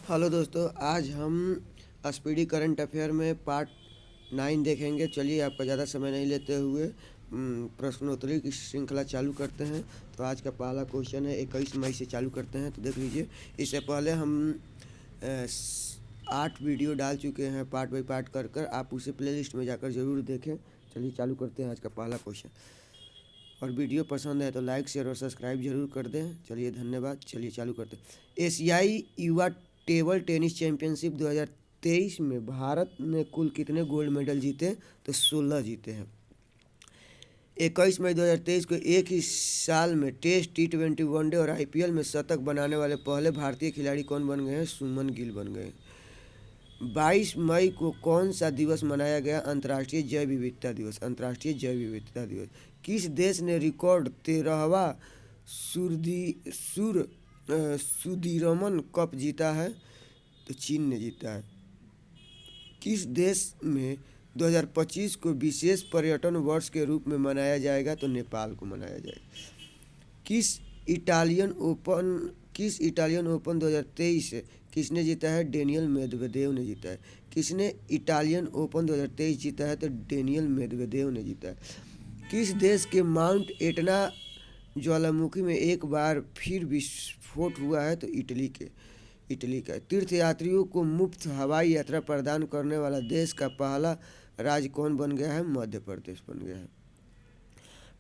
Hello दोस्तों, आज हम स्पीडी करंट अफेयर में पार्ट 9 देखेंगे। चलिए आपका ज़्यादा समय नहीं लेते हुए प्रश्नोत्तरी की श्रृंखला चालू करते हैं। तो आज का पहला क्वेश्चन है, 21 मई से चालू करते हैं। तो देख लीजिए, इससे पहले हम 8 वीडियो डाल चुके हैं पार्ट बाई पार्ट कर आप उसे प्लेलिस्ट में जाकर ज़रूर देखें। चलिए चालू करते हैं आज का पहला क्वेश्चन। और वीडियो पसंद है तो लाइक शेयर और सब्सक्राइब जरूर कर दें। चलिए धन्यवाद। चलिए चालू करते हैं। एशियाई युवा टेबल टेनिस चैंपियनशिप 2023 में भारत ने कुल कितने गोल्ड मेडल जीते? तो 16 जीते हैं। 21 मई 2023 को एक ही साल में टेस्ट, T20, वनडे और IPL में शतक बनाने वाले पहले भारतीय खिलाड़ी कौन बन गए हैं? सुमन गिल बन गए। 22 मई को कौन सा दिवस मनाया गया? अंतर्राष्ट्रीय जैव विविधता दिवस। अंतर्राष्ट्रीय जैव विविधता दिवस। किस देश ने रिकॉर्ड 13वां सुदीरमन कप जीता है? तो चीन ने जीता है। किस देश में 2025 को विशेष पर्यटन वर्ष के रूप में मनाया जाएगा? तो नेपाल को मनाया जाएगा। किस इटालियन ओपन 2023 किसने जीता है? डेनियल मेदवेदेव ने जीता है। किसने इटालियन ओपन 2023 जीता है? तो डेनियल मेदवेदेव ने जीता है। किस देश के माउंट एटना ज्वालामुखी में एक बार फिर विस्फोट हुआ है? तो इटली का। तीर्थयात्रियों को मुफ्त हवाई यात्रा प्रदान करने वाला देश का पहला राज्य कौन बन गया है? मध्य प्रदेश बन गया है।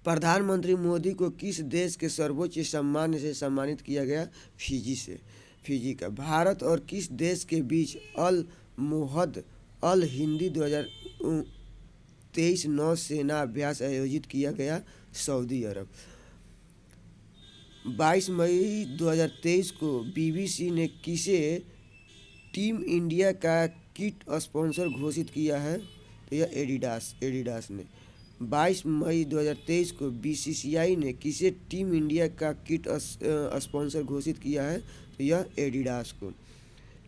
प्रधानमंत्री मोदी को किस देश के सर्वोच्च सम्मान से सम्मानित किया गया? फिजी का। भारत और किस देश के बीच अल मोहद अल हिंदी 2023 नौसेना अभ्यास आयोजित किया गया? सऊदी अरब। 22 मई 2023 को BBC ने किसे टीम इंडिया का किट स्पॉन्सर घोषित किया है? तो यह एडिडास ने। 22 मई 2023 को BCCI ने किसे टीम इंडिया का किट स्पॉन्सर घोषित किया है? तो यह एडिडास को।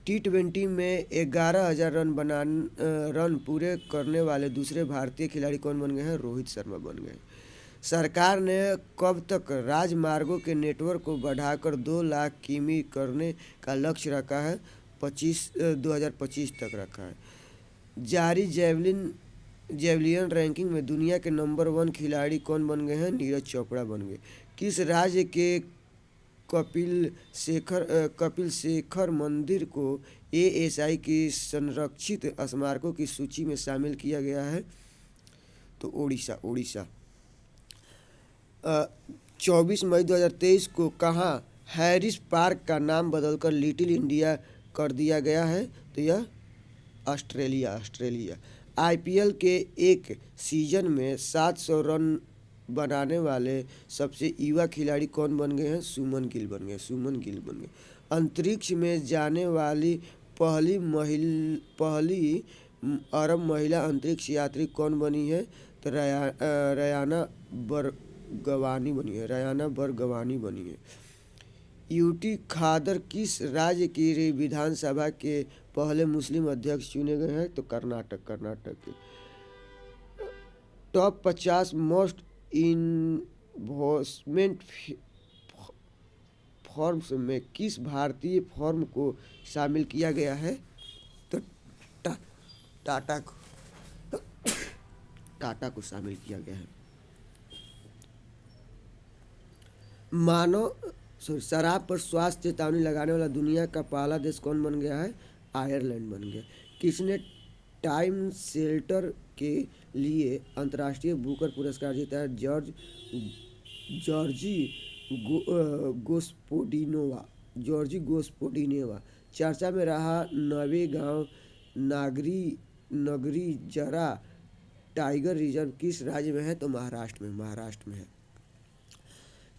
T20 में 11,000 रन पूरे करने वाले दूसरे भारतीय खिलाड़ी कौन बन गए हैं? रोहित शर्मा बन गए। सरकार ने कब तक राजमार्गों के नेटवर्क को बढ़ाकर 2 लाख किमी करने का लक्ष्य रखा है? 2025 तक रखा है। जारी जेवलिन रैंकिंग में दुनिया के नंबर 1 खिलाड़ी कौन बन गए हैं? नीरज चोपड़ा बन गए। किस राज्य के कपिल शेखर मंदिर को ASI की संरक्षित स्मारकों की सूची में शामिल किया गया है? तो ओडिशा। 24 मई 2023 को कहाँ हैरिस पार्क का नाम बदलकर लिटिल इंडिया कर दिया गया है? तो यह ऑस्ट्रेलिया। IPL के एक सीजन में 700 रन बनाने वाले सबसे युवा खिलाड़ी कौन बन गए हैं? सुमन गिल बन गए। अंतरिक्ष में जाने वाली पहली अरब महिला अंतरिक्ष यात्री कौन बनी है? तो रयाना बरगवानी बनी है। यूटी खादर किस राज्य की विधानसभा के पहले मुस्लिम अध्यक्ष चुने गए हैं? तो कर्नाटक के। टॉप 50 मोस्ट इन्वेस्टमेंट फर्म्स में किस भारतीय फर्म को शामिल किया गया है? तो टाटा को शामिल किया गया है। शराब पर स्वास्थ्य चेतावनी लगाने वाला दुनिया का पहला देश कौन बन गया है? आयरलैंड बन गया। किसने टाइम शेल्टर के लिए अंतर्राष्ट्रीय बुकर पुरस्कार जीता है? जॉर्जी गोस्पोडिनोवा। चर्चा में रहा नवेगांव नगरी जरा टाइगर रिजर्व किस राज्य में है? तो महाराष्ट्र में है।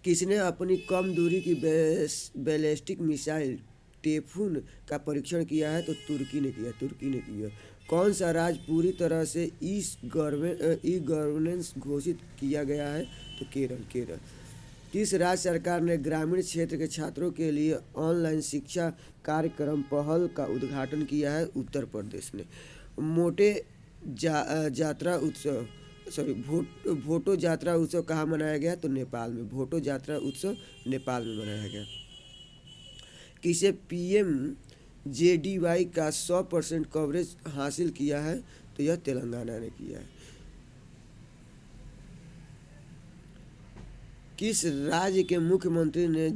किसने अपनी कम दूरी की बैलिस्टिक मिसाइल टेफून का परीक्षण किया है? तो तुर्की ने किया। कौन सा राज्य पूरी तरह से ई गवर्नेंस घोषित किया गया है? तो केरल। किस राज्य सरकार ने ग्रामीण क्षेत्र के छात्रों के लिए ऑनलाइन शिक्षा कार्यक्रम पहल का उद्घाटन किया है? उत्तर प्रदेश ने। भोटो जात्रा उत्सव कहाँ मनाया गया? तो नेपाल में। भोटो जात्रा उत्सव नेपाल में मनाया गया। किसे PM जेडीवाई का 100% कवरेज हासिल किया है? तो यह तेलंगाना ने किया है। किस राज्य के मुख्यमंत्री ने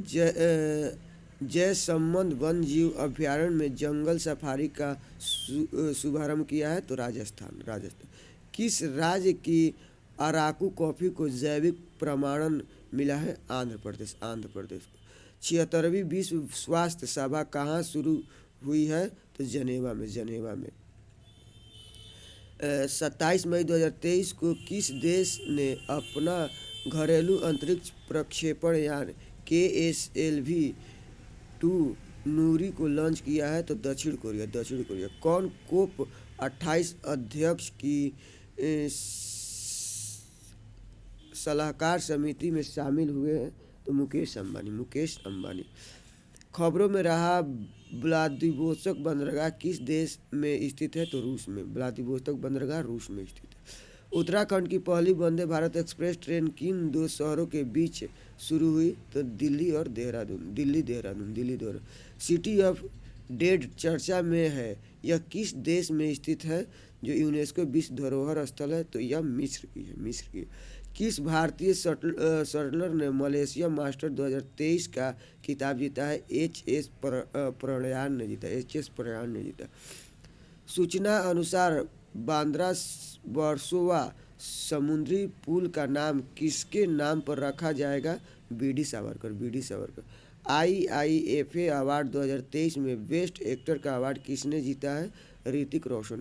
जयसमंद वन्य जीव अभयारण्य में जंगल सफारी का शुभारंभ किया है? तो राजस्थान। किस राज्य की अराकू कॉफ़ी को जैविक प्रमाणन मिला है? आंध्र प्रदेश। 76वीं विश्व स्वास्थ्य सभा कहाँ शुरू हुई है? तो जनेवा में। 27 मई 2023 को किस देश ने अपना घरेलू अंतरिक्ष प्रक्षेपण यान KSLV-2 नूरी को लॉन्च किया है? तो दक्षिण कोरिया। कौन कोप 28 अध्यक्ष की सलाहकार समिति में शामिल हुए हैं? तो मुकेश अंबानी। खबरों में रहा व्लादिवोस्तोक बंदरगाह किस देश में स्थित है? तो रूस में। व्लादिवोस्तोक बंदरगाह रूस में स्थित है। उत्तराखंड की पहली वंदे भारत एक्सप्रेस ट्रेन किन दो शहरों के बीच शुरू हुई? तो Delhi Dehradun. City of dead चर्चा में है, यह किस देश में स्थित है जो यूनेस्को विश्व धरोहर स्थल है? तो यह मिस्र की। किस भारतीय शटलर ने मलेशिया मास्टर 2023 का खिताब जीता है? एच.एस. प्रणयान ने जीता। सूचना अनुसार बांद्रा वर्सोवा समुद्री पुल का नाम किसके नाम पर रखा जाएगा? बी.डी. सावरकर। IIFA अवार्ड 2023 में बेस्ट एक्टर का अवार्ड किसने जीता है? ऋतिक रोशन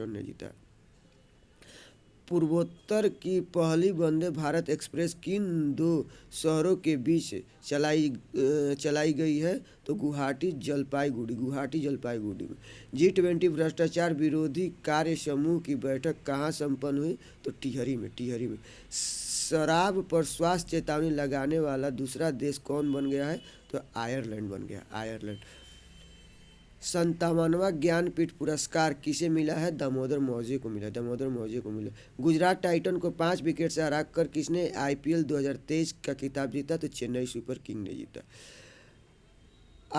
ने जीता। पूर्वोत्तर की पहली वंदे भारत एक्सप्रेस किन दो शहरों के बीच चलाई गई है? तो गुवाहाटी जलपाईगुड़ी में। G20 भ्रष्टाचार विरोधी कार्य समूह की बैठक कहाँ संपन्न हुई? तो टिहरी में। शराब पर स्वास्थ्य चेतावनी लगाने वाला दूसरा देश कौन बन गया है? तो आयरलैंड बन गया। 57वां ज्ञानपीठ पुरस्कार किसे मिला है? दामोदर मौर्य को मिला। गुजरात टाइटन को 5 विकेट से हराकर किसने IPL 2023 का खिताब जीता? तो चेन्नई सुपर किंग ने जीता।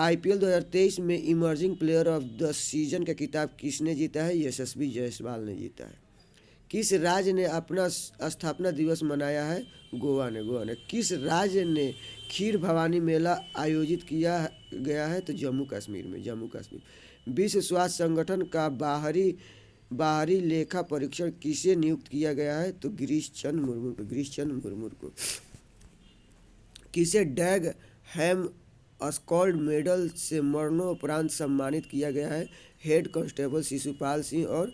IPL 2023 में emerging player of the season का खिताब किसने जीता है? यशस्वी जायसवाल ने जीता है। किस राज्य ने अपना स्थापना दिवस मनाया है? गोवा ने। किस राज्य ने खीर भवानी मेला आयोजित किया गया है? तो जम्मू कश्मीर। विश्व स्वास्थ्य संगठन का बाहरी लेखा परीक्षण किसे नियुक्त किया गया है? तो गिरीश चंद्र मुर्मू को। किसे डैग हैम स्कॉल्ड मेडल से मरणोपरांत सम्मानित किया गया है? हेड कांस्टेबल शिशुपाल सिंह और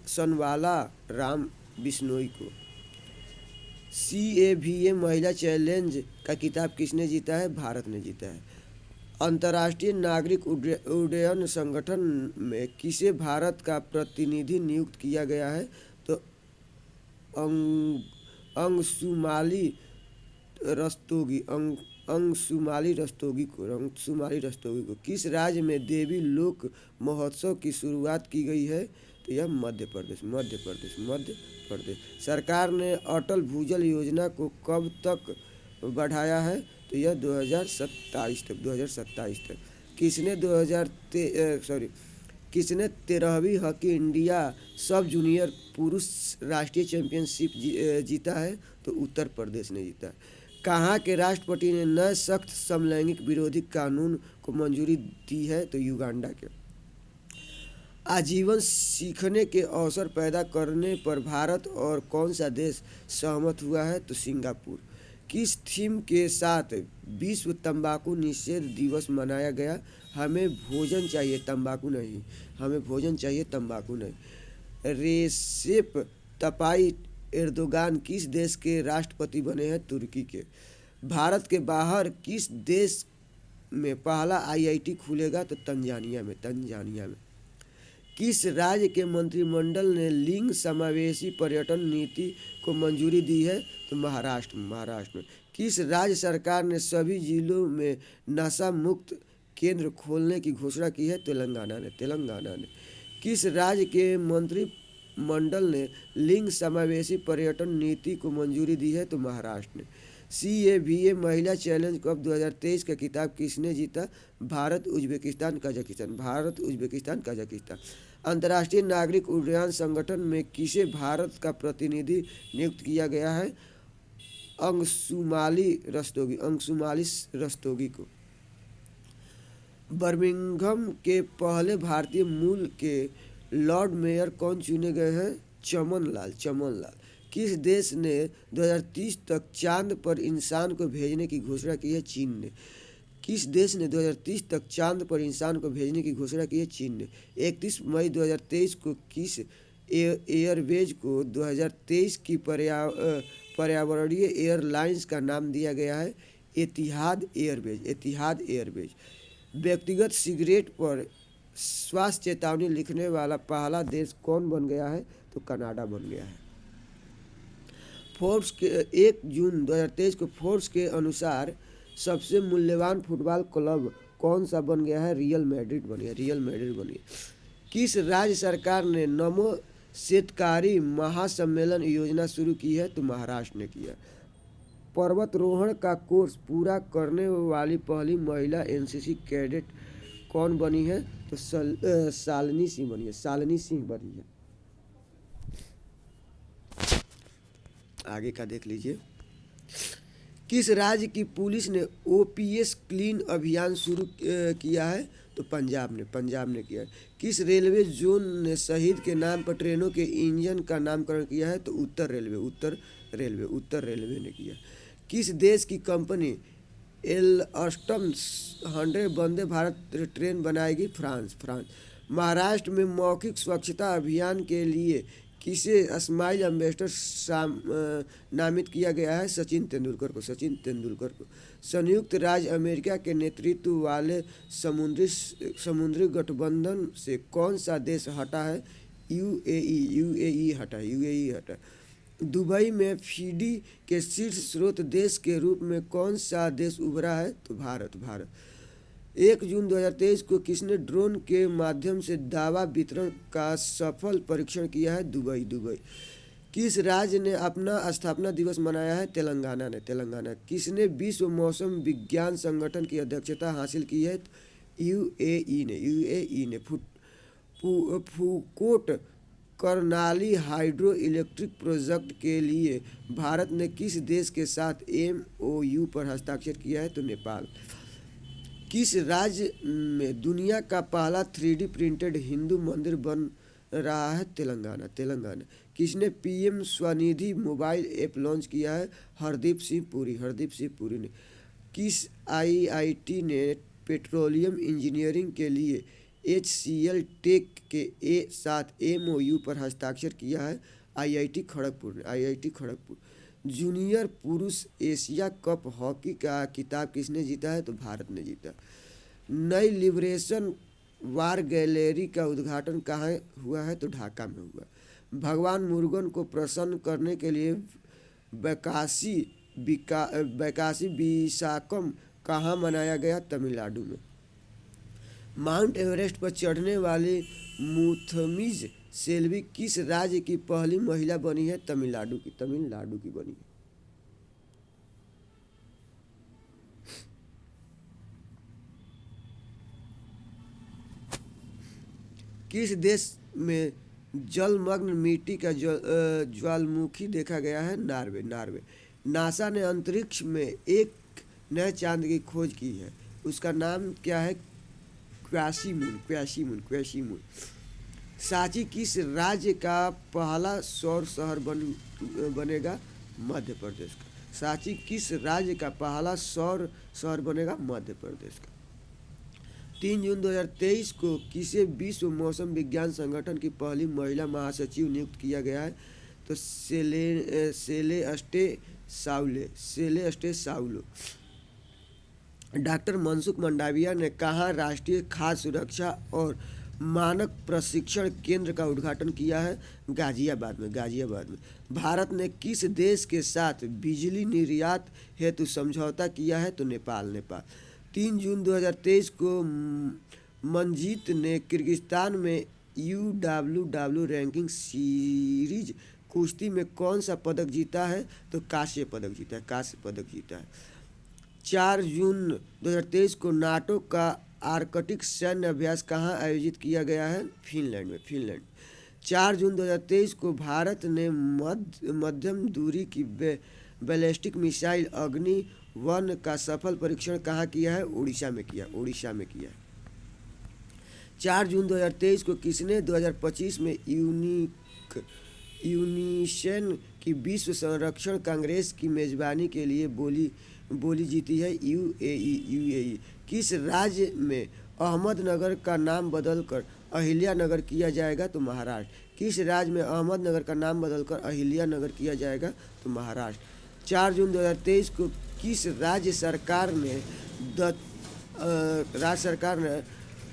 सनवाला राम बिश्नोई को। CAVA महिला चैलेंज का खिताब किसने जीता है? भारत ने जीता है। अंतर्राष्ट्रीय नागरिक उड्डयन संगठन में किसे भारत का प्रतिनिधि नियुक्त किया गया है? तो अंशुमाली रस्तोगी को। किस राज्य में देवी लोक महोत्सव की शुरुआत की गई है? तो यह मध्य प्रदेश। सरकार ने अटल भूजल योजना को कब तक बढ़ाया है? तो यह 2027 तक। किसने 13वीं हॉकी इंडिया सब जूनियर पुरुष राष्ट्रीय चैंपियनशिप जीता है? तो उत्तर प्रदेश ने जीता। कहाँ के राष्ट्रपति ने नए सख्त समलैंगिक विरोधी कानून को मंजूरी दी है? तो युगांडा के। आजीवन सीखने के अवसर पैदा करने पर भारत और कौन सा देश सहमत हुआ है? तो सिंगापुर। किस थीम के साथ विश्व तंबाकू निषेध दिवस मनाया गया? हमें भोजन चाहिए तंबाकू नहीं। रेसेप तायिप एर्दोगान किस देश के राष्ट्रपति बने हैं? तुर्की के। भारत के बाहर किस देश में पहला IIT खुलेगा? तो तंजानिया में। किस राज्य के मंत्रिमंडल ने लिंग समावेशी पर्यटन नीति को मंजूरी दी है? तो महाराष्ट्र में। किस राज्य सरकार ने सभी जिलों में नशा मुक्त केंद्र खोलने की घोषणा की है? तेलंगाना ने। किस राज्य के मंत्रिमंडल ने लिंग समावेशी पर्यटन नीति को मंजूरी दी है? तो महाराष्ट्र ने। CAVA महिला चैलेंज कप 2023 का खिताब किसने जीता? Bharat, Uzbekistan, Kazakhstan. Bharat, Uzbekistan, Kazakhstan. अंतर्राष्ट्रीय नागरिक उड्डयन संगठन में किसे भारत का प्रतिनिधि नियुक्त किया गया है? अंशुमाली रस्तोगी को। बर्मिंघम के पहले भारतीय मूल के लॉर्ड मेयर कौन चुने गए हैं? चमन लाल। किस देश ने 2030 तक चांद पर इंसान को भेजने की घोषणा की है? चीन ने। किस देश ने 2030 तक चांद पर इंसान को भेजने की घोषणा की है? चीन ने। 31 मई 2023 को किस एयरवेज को 2023 की पर्यावरणीय एयरलाइंस का नाम दिया गया है? एतिहाद एयरवेज। व्यक्तिगत सिगरेट पर स्वास्थ्य चेतावनी लिखने वाला पहला देश कौन बन गया है? तो कनाडा बन गया है। फोर्ब्स के 1 जून 2023 को फोर्ब्स के अनुसार सबसे मूल्यवान फुटबॉल क्लब कौन सा बन गया है? रियल मैड्रिड बन गया। किस राज्य सरकार ने नमो शेतकारी महासम्मेलन योजना शुरू की है? तो महाराष्ट्र ने किया। पर्वतारोहण का कोर्स पूरा करने वाली पहली महिला एनसीसी कैडेट कौन बनी है? तो शालिनी सिंह बनी है। आगे का देख लीजिए। किस राज्य की पुलिस ने OPS क्लीन अभियान शुरू किया है? तो पंजाब ने किया है। किस रेलवे जोन ने शहीद के नाम पर ट्रेनों के इंजन का नामकरण किया है? तो उत्तर रेलवे ने किया। किस देश की कंपनी एल्स्टम 100 वंदे भारत ट्रेन बनाएगी? फ्रांस। महाराष्ट्र में मौखिक स्वच्छता अभियान के लिए किसे स्माइल एम्बेसडर नामित किया गया है? सचिन तेंदुलकर को। संयुक्त राज्य अमेरिका के नेतृत्व वाले समुद्री गठबंधन से कौन सा देश हटा है? यूएई हटा। दुबई में फीडी के शीर्ष स्रोत देश के रूप में कौन सा देश उभरा है? तो भारत। 1 जून 2023 को किसने ड्रोन के माध्यम से दवा वितरण का सफल परीक्षण किया है? दुबई। किस राज्य ने अपना स्थापना दिवस मनाया है? तेलंगाना। किसने विश्व मौसम विज्ञान संगठन की अध्यक्षता हासिल की है? यूएई ने। फूकोट करनाली हाइड्रो इलेक्ट्रिक प्रोजेक्ट के लिए भारत ने किस देश के साथ MOU पर हस्ताक्षर किया है? तो नेपाल। किस राज्य में दुनिया का पहला 3D प्रिंटेड हिंदू मंदिर बन रहा है? तेलंगाना। किसने PM Svanidhi mobile app launch किया है? हरदीप सिंह पुरी ने। किस IIT ने पेट्रोलियम इंजीनियरिंग के लिए HCL टेक के साथ MOU पर हस्ताक्षर किया है? IIT खड़गपुर। जूनियर पुरुष एशिया कप हॉकी का खिताब किसने जीता है? तो भारत ने जीता। नई लिबरेशन वार गैलरी का उद्घाटन कहाँ हुआ है? तो ढाका में हुआ। भगवान मुरुगन को प्रसन्न करने के लिए बैकासी विशाखम कहाँ मनाया गया? तमिलनाडु में। माउंट एवरेस्ट पर चढ़ने वाली मुथमिज सेल्वी किस राज्य की पहली महिला बनी है? तमिलनाडु की बनी है। किस देश में जलमग्न मिट्टी का ज्वालामुखी देखा गया है? नॉर्वे। नासा ने अंतरिक्ष में एक नए चांद की खोज की है, उसका नाम क्या है? क्वैसीमून। सांची किस राज्य का पहला सौर शहर बनेगा? मध्य प्रदेश का। सांची किस राज्य का पहला सौर शहर बनेगा? मध्य प्रदेश का। 3 जून 2023 को किसे विश्व मौसम विज्ञान संगठन की पहली महिला महासचिव नियुक्त किया गया है? तो सेलेस्टे साउलो। डॉक्टर मनसुख मंडाविया ने कहाँ राष्ट्रीय खाद्य सुरक्षा और मानक प्रशिक्षण केंद्र का उद्घाटन किया है? गाजियाबाद में। भारत ने किस देश के साथ बिजली निर्यात हेतु समझौता किया है? तो नेपाल। 3 जून 2023 को मनजीत ने किर्गिस्तान में UWW रैंकिंग सीरीज कुश्ती में कौन सा पदक जीता है? तो कांस्य पदक जीता है, कांस्य पदक जीता है। 4 जून 2023 को नाटो का आर्कटिक सैन्य अभ्यास कहाँ आयोजित किया गया है? फिनलैंड में, फिनलैंड। 4 जून 2023 को भारत ने मध्यम दूरी की बैलिस्टिक मिसाइल अग्नि 1 का सफल परीक्षण कहाँ किया है? उड़ीसा में किया, उड़ीसा में किया। 4 जून 2023 को किसने 2025 में यूनिसेन की विश्व संरक्षण कांग्रेस की मेजबानी के लिए बोली जीती है? यूएई। किस राज्य में अहमदनगर का नाम बदलकर अहिल्यानगर किया जाएगा? तो महाराष्ट्र। किस राज्य में अहमदनगर का नाम बदलकर अहिल्यानगर किया जाएगा? तो महाराष्ट्र। 4 जून 2023 को किस राज्य सरकार ने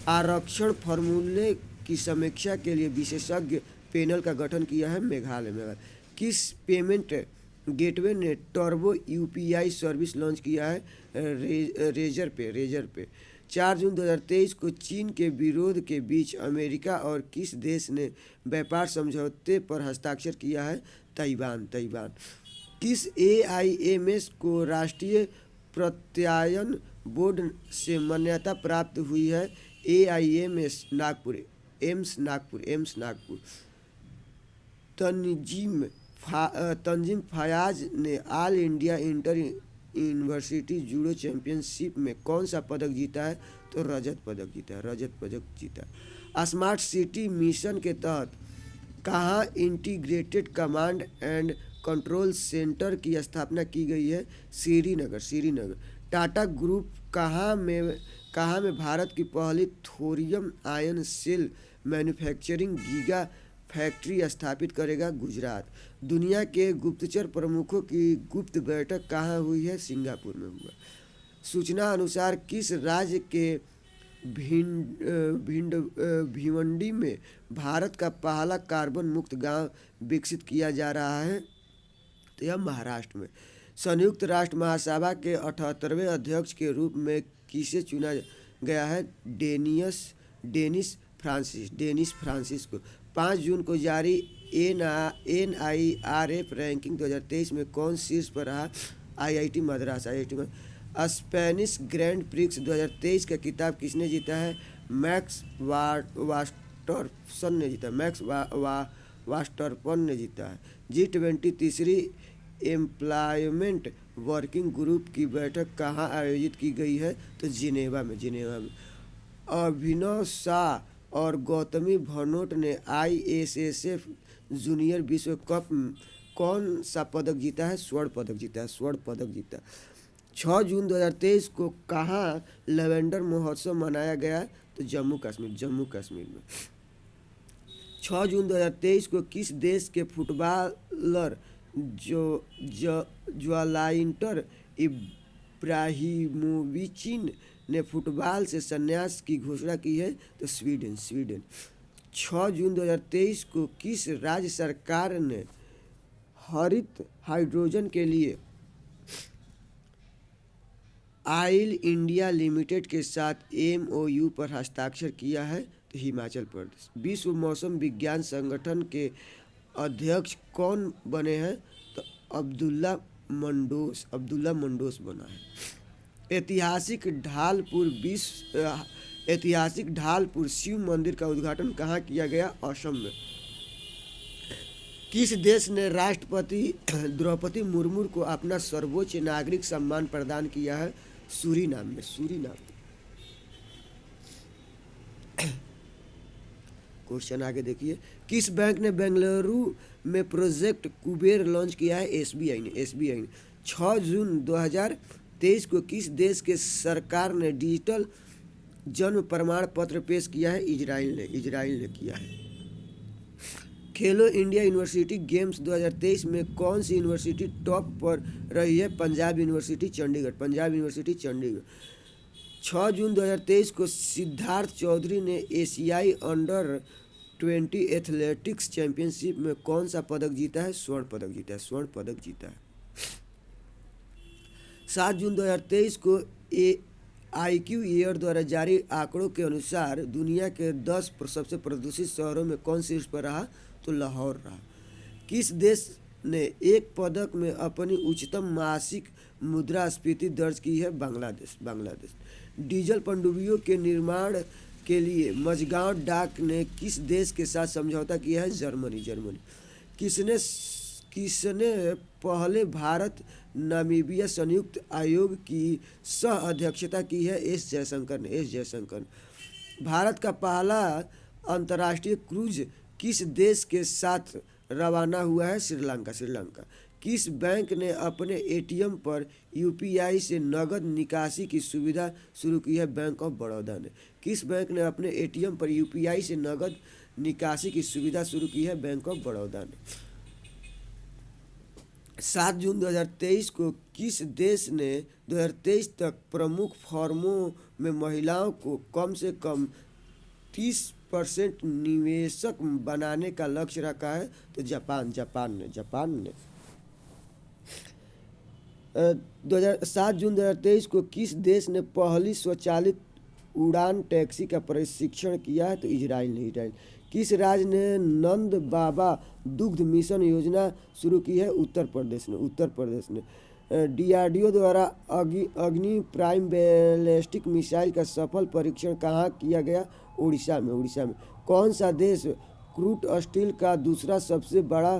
आरक्षण फॉर्मूले की समीक्षा के लिए विशेषज्ञ पैनल का गठन किया है? मेघालय। किस पेमेंट गेटवे ने टर्बो यूपीआई सर्विस लॉन्च किया है? रेजर पे। 4 जून 2023 को चीन के विरोध के बीच अमेरिका और किस देश ने व्यापार समझौते पर हस्ताक्षर किया है? ताइवान। किस एआईएमएस को राष्ट्रीय प्रत्यायन बोर्ड से मान्यता प्राप्त हुई है? AIMS Nagpur, AIIMS Nagpur. तंजीम फयाज ने all India inter university judo championship में कौन सा पदक जीता है? तो रजत पदक जीता। स्मार्ट सिटी मिशन के तहत कहाँ integrated command and control centre की स्थापना की गई है? श्रीनगर। टाटा ग्रुप कहाँ में भारत की पहली thorium ion cell manufacturing giga factory स्थापित करेगा? गुजरात। दुनिया के गुप्तचर प्रमुखों की गुप्त बैठक कहाँ हुई है? सिंगापुर में हुआ। सूचना अनुसार किस राज्य के भिवंडी में भारत का पहला कार्बन मुक्त गांव विकसित किया जा रहा है? तो यह महाराष्ट्र में। संयुक्त राष्ट्र महासभा के 78वें अध्यक्ष के रूप में किसे चुना गया है? डेनिस फ्रांसिस को। 5 जून को जारी NIRF रैंकिंग 2023 में कौन शीर्ष पर रहा? IIT Madras. Spanish grand prix 2023 का खिताब किसने जीता है? मैक्स वास्टरपन ने जीता है। G20 तीसरी एम्प्लॉयमेंट वर्किंग ग्रुप की बैठक कहाँ आयोजित की गई है? तो जिनेवा में। अभिनव शाह और गौतमी भनोट ने ISSF जूनियर विश्व कप कौन सा पदक जीता है? स्वर्ण पदक जीता। 6 जून 2023 को कहाँ लैवेंडर महोत्सव मनाया गया? तो जम्मू कश्मीर में। 6 जून 2023 को किस देश के फुटबॉलर ज्वालाइंटर इब्राहिमोविचिन ने फुटबॉल से संन्यास की घोषणा की है? तो स्वीडन। 6 जून 2023 को किस राज्य सरकार ने हरित हाइड्रोजन के लिए ऑयल इंडिया लिमिटेड के साथ MOU पर हस्ताक्षर किया है? तो हिमाचल प्रदेश। विश्व मौसम विज्ञान संगठन के अध्यक्ष कौन बने हैं? तो अब्दुल्ला मंडोस बना है। ऐतिहासिक ढालपुर शिव मंदिर का उद्घाटन कहाँ किया गया? असम में। किस देश ने राष्ट्रपति द्रौपदी मुर्मू को अपना सर्वोच्च नागरिक सम्मान प्रदान किया है? सूरीनाम। क्वेश्चन आगे देखिए। किस बैंक ने बेंगलुरु में प्रोजेक्ट कुबेर लॉन्च किया है? SBI ने। 6 जून 2023 को किस देश के सरकार ने डिजिटल जन्म प्रमाण पत्र पेश किया है? इजराइल ने किया है। खेलो इंडिया यूनिवर्सिटी गेम्स 2023 में कौन सी यूनिवर्सिटी टॉप पर रही है? पंजाब यूनिवर्सिटी चंडीगढ़। 6 जून 2023 को सिद्धार्थ चौधरी ने एशियाई अंडर-20 एथलेटिक्स चैंपियनशिप में कौन सा पदक जीता है? स्वर्ण पदक जीता है। 7 जून 2023 को IQ ईयर द्वारा जारी आंकड़ों के अनुसार दुनिया के 10 सबसे प्रदूषित शहरों में कौन शीर्ष पर रहा? तो लाहौर रहा। किस देश ने एक पदक में अपनी उच्चतम मासिक मुद्रास्फीति दर्ज की है? बांग्लादेश। बांग्लादेश। डीजल पनडुब्बियों के निर्माण के लिए मझगांव डाक ने किस देश के साथ समझौता किया है? जर्मनी। जर्मनी। किसने किसने पहले भारत नामीबिया संयुक्त आयोग की सह अध्यक्षता की है? एस जयशंकर ने। एस जयशंकर ने। भारत का पहला अंतर्राष्ट्रीय क्रूज किस देश के साथ रवाना हुआ है? श्रीलंका। श्रीलंका। किस बैंक ने अपने एटीएम पर यूपीआई से नकद निकासी की सुविधा शुरू की है? बैंक ऑफ बड़ौदा ने। किस बैंक ने अपने एटीएम पर यूपीआई से नकद निकासी की सुविधा शुरू की है? बैंक ऑफ बड़ौदा ने। 7 जून 2023 को किस देश ने 2023 तक प्रमुख फर्मों में महिलाओं को कम से कम 30% निवेशक बनाने का लक्ष्य रखा है? तो जापान। जापान ने। जापान ने। 7 जून 2023 को किस देश ने पहली स्वचालित उड़ान टैक्सी का प्रशिक्षण किया है? तो इजराइल ने। इजराइल। किस राज्य ने नंद बाबा दुग्ध मिशन योजना शुरू की है? उत्तर प्रदेश ने। उत्तर प्रदेश ने। डीआरडीओ द्वारा अग्नि प्राइम बैलिस्टिक मिसाइल का सफल परीक्षण कहाँ किया गया? उड़ीसा में। उड़ीसा में। कौन सा देश क्रूड स्टील का दूसरा सबसे बड़ा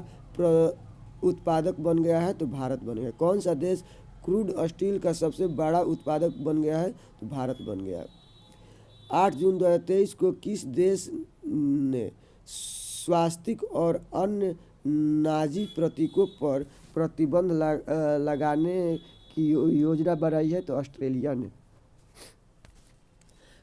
उत्पादक बन गया है? तो भारत बन गया। कौन सा देश क्रूड स्टील का सबसे बड़ा उत्पादक बन गया है? तो भारत बन गया। 8 जून 2023 को किस देश ने स्वास्तिक और अन्य नाजी प्रतीकों पर प्रतिबंध लगाने की योजना बनाई है? तो ऑस्ट्रेलिया ने।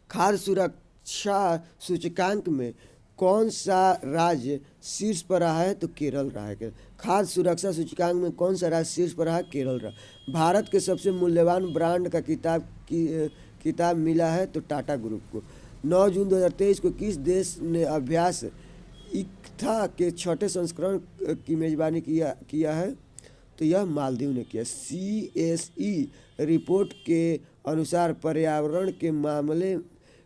खाद्य सुरक्षा सूचकांक में कौन सा राज्य शीर्ष पर रहा है? तो केरल रहा है। खाद्य सुरक्षा सूचकांक में कौन सा राज्य शीर्ष पर रहा? केरल रहा। भारत के सबसे मूल्यवान ब्रांड का किताब मिला है? तो टाटा ग्रुप को। 9 जून 2023 को किस देश ने अभ्यास इक्था के छठे संस्करण की मेजबानी किया है? तो यह मालदीव ने किया। CSE रिपोर्ट के अनुसार पर्यावरण के मामले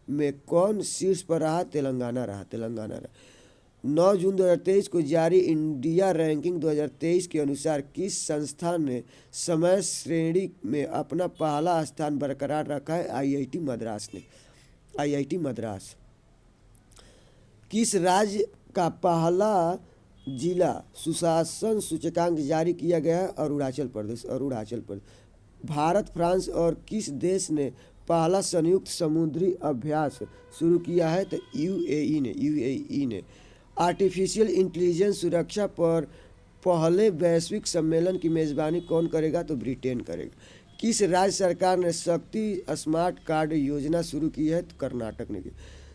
में कौन शीर्ष पर रहा? तेलंगाना रहा। तेलंगाना रहा। 9 जून 2023 को जारी इंडिया रैंकिंग 2023 के अनुसार किस संस्थान ने समय श्रेणी में अपना पहला स्थान बरकरार रखा है? IIT मद्रास ने। IIT मद्रास। किस राज्य का पहला जिला सुशासन सूचकांक जारी किया गया है? अरुणाचल प्रदेश। अरुणाचल प्रदेश। भारत, फ्रांस और किस देश ने पहला संयुक्त समुद्री अभ्यास शुरू किया है? तो UAE ने। UAE ने। आर्टिफिशियल इंटेलिजेंस सुरक्षा पर पहले वैश्विक सम्मेलन की मेजबानी कौन करेगा? तो ब्रिटेन करेगा। किस राज्य सरकार ने शक्ति स्मार्ट कार्ड योजना शुरू की है? तो कर्नाटक ने की।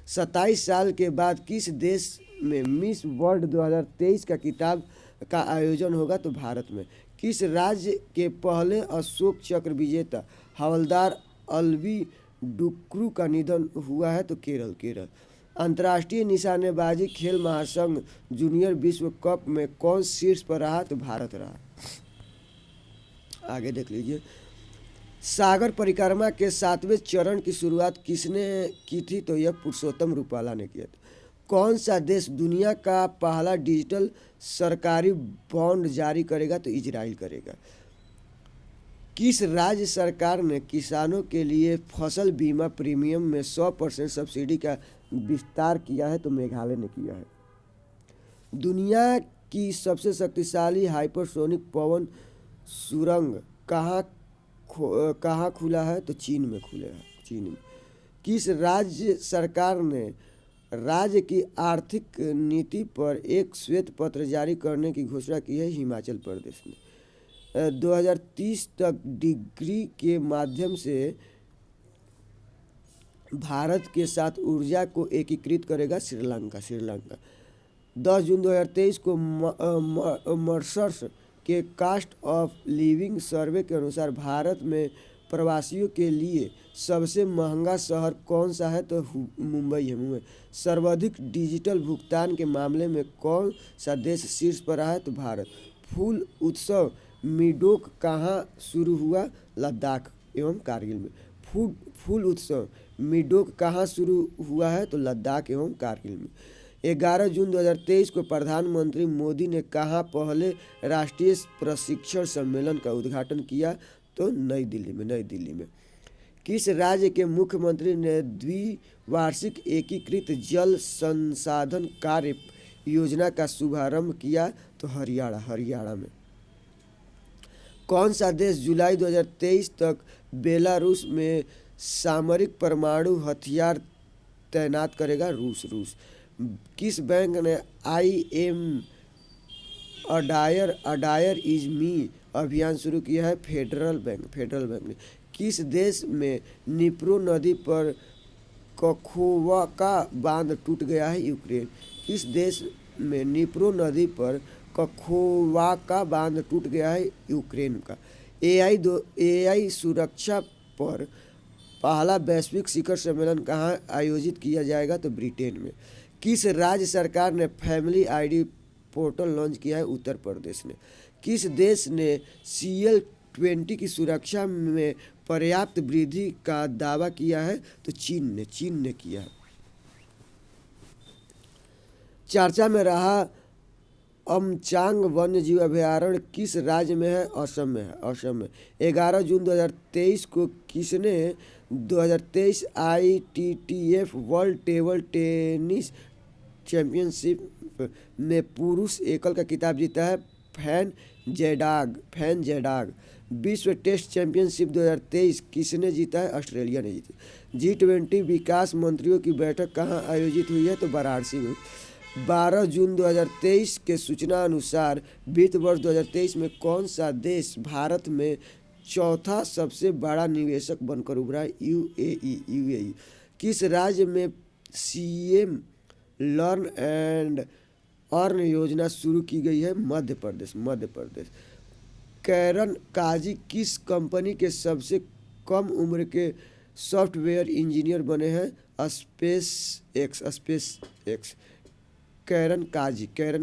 27 साल के बाद किस देश में मिस वर्ल्ड 2023 का किताब का आयोजन होगा? तो भारत में। किस राज्य के पहले अशोक चक्र विजेता हवलदार अलवी डुक्रू का निधन हुआ है? तो केरल। केरल। अंतर्राष्ट्रीय निशानेबाजी खेल महासंघ जूनियर विश्व कप में कौन शीर्ष पर रहा? तो भारत रहा। आगे देख लीजिए। सागर परिक्रमा के 7वें चरण की शुरुआत किसने की थी? तो यह पुरुषोत्तम रूपाला ने किया था। कौन सा देश दुनिया का पहला डिजिटल सरकारी बॉन्ड जारी करेगा? तो इजराइल करेगा। किस राज्य सरकार ने किसानों के लिए फसल बीमा प्रीमियम में 100% सब्सिडी का विस्तार किया है? तो मेघालय ने किया है। दुनिया की सबसे शक्तिशाली हाइपरसोनिक पवन सुरंग कहाँ खुला है? तो चीन में खुला है। चीन में। किस राज्य सरकार ने राज्य की आर्थिक नीति पर एक श्वेत पत्र जारी करने की घोषणा की है? हिमाचल प्रदेश ने। 2030 तक डिग्री के माध्यम से भारत के साथ ऊर्जा को एकीकृत करेगा? श्रीलंका। श्रीलंका। 10 जून 2023 को मर्सर्स के कास्ट ऑफ लिविंग सर्वे के अनुसार भारत में प्रवासियों के लिए सबसे महंगा शहर कौन सा है? तो मुंबई है। मुंबई। सर्वाधिक डिजिटल भुगतान के मामले में कौन सा देश शीर्ष पर रहा है? तो भारत। फूल उत्सव मिडोक कहाँ शुरू हुआ? लद्दाख एवं कारगिल में। फूल उत्सव मिडोक कहाँ शुरू हुआ है? तो लद्दाख एवं कारगिल में। 11 जून 2023 को प्रधानमंत्री मोदी ने कहाँ पहले राष्ट्रीय प्रशिक्षण सम्मेलन का उद्घाटन किया? तो नई दिल्ली में, नई दिल्ली में। किस राज्य के मुख्यमंत्री ने द्विवार्षिक एकीकृत जल संसाधन कार्य योजना का शुभारंभ किया? तो हरियाणा, हरियाणा में। कौन सा देश जुलाई 2023 तक बेलारूस में सामरिक परमाणु हथियार तैनात करेगा? रूस, रूस। किस बैंक ने IM अडायर इज मी अभियान शुरू किया है? फेडरल बैंक, फेडरल बैंक ने। किस देश में निप्रो नदी पर कखोवा बांध टूट गया है? यूक्रेन। किस देश में निप्रो नदी पर कखोवा बांध टूट गया है? यूक्रेन का। AI सुरक्षा पर पहला वैश्विक शिखर सम्मेलन कहाँ आयोजित किया जाएगा? तो ब्रिटेन में। किस राज्य सरकार ने फैमिली ID पोर्टल लॉन्च किया है? उत्तर प्रदेश ने। किस देश ने CL20 की सुरक्षा में पर्याप्त वृद्धि का दावा किया है? तो चीन ने, चीन ने किया है। चर्चा में रहा अमचांग वन्यजीव अभयारण्य किस राज्य में है? असम में है, असम में। 11 जून 2023 को किसने 2023 ITTF world table tennis championship में पुरुष एकल का खिताब जीता है? फैन जेडाग। विश्व टेस्ट चैंपियनशिप 2023 किसने जीता है? ऑस्ट्रेलिया ने जीती। G20 विकास मंत्रियों की बैठक कहाँ आयोजित हुई है? तो वाराणसी में। 12 जून 2023 के सूचना अनुसार वित्त वर्ष 2023 में कौन सा देश भारत में चौथा सबसे बड़ा निवेशक बनकर उभरा है? UAE। किस राज्य में CM लर्न एंड अर्न योजना शुरू की गई है? मध्य प्रदेश, मध्य प्रदेश। कैरन काजी किस कंपनी के सबसे कम उम्र के सॉफ्टवेयर इंजीनियर बने हैं? Space x. कैरन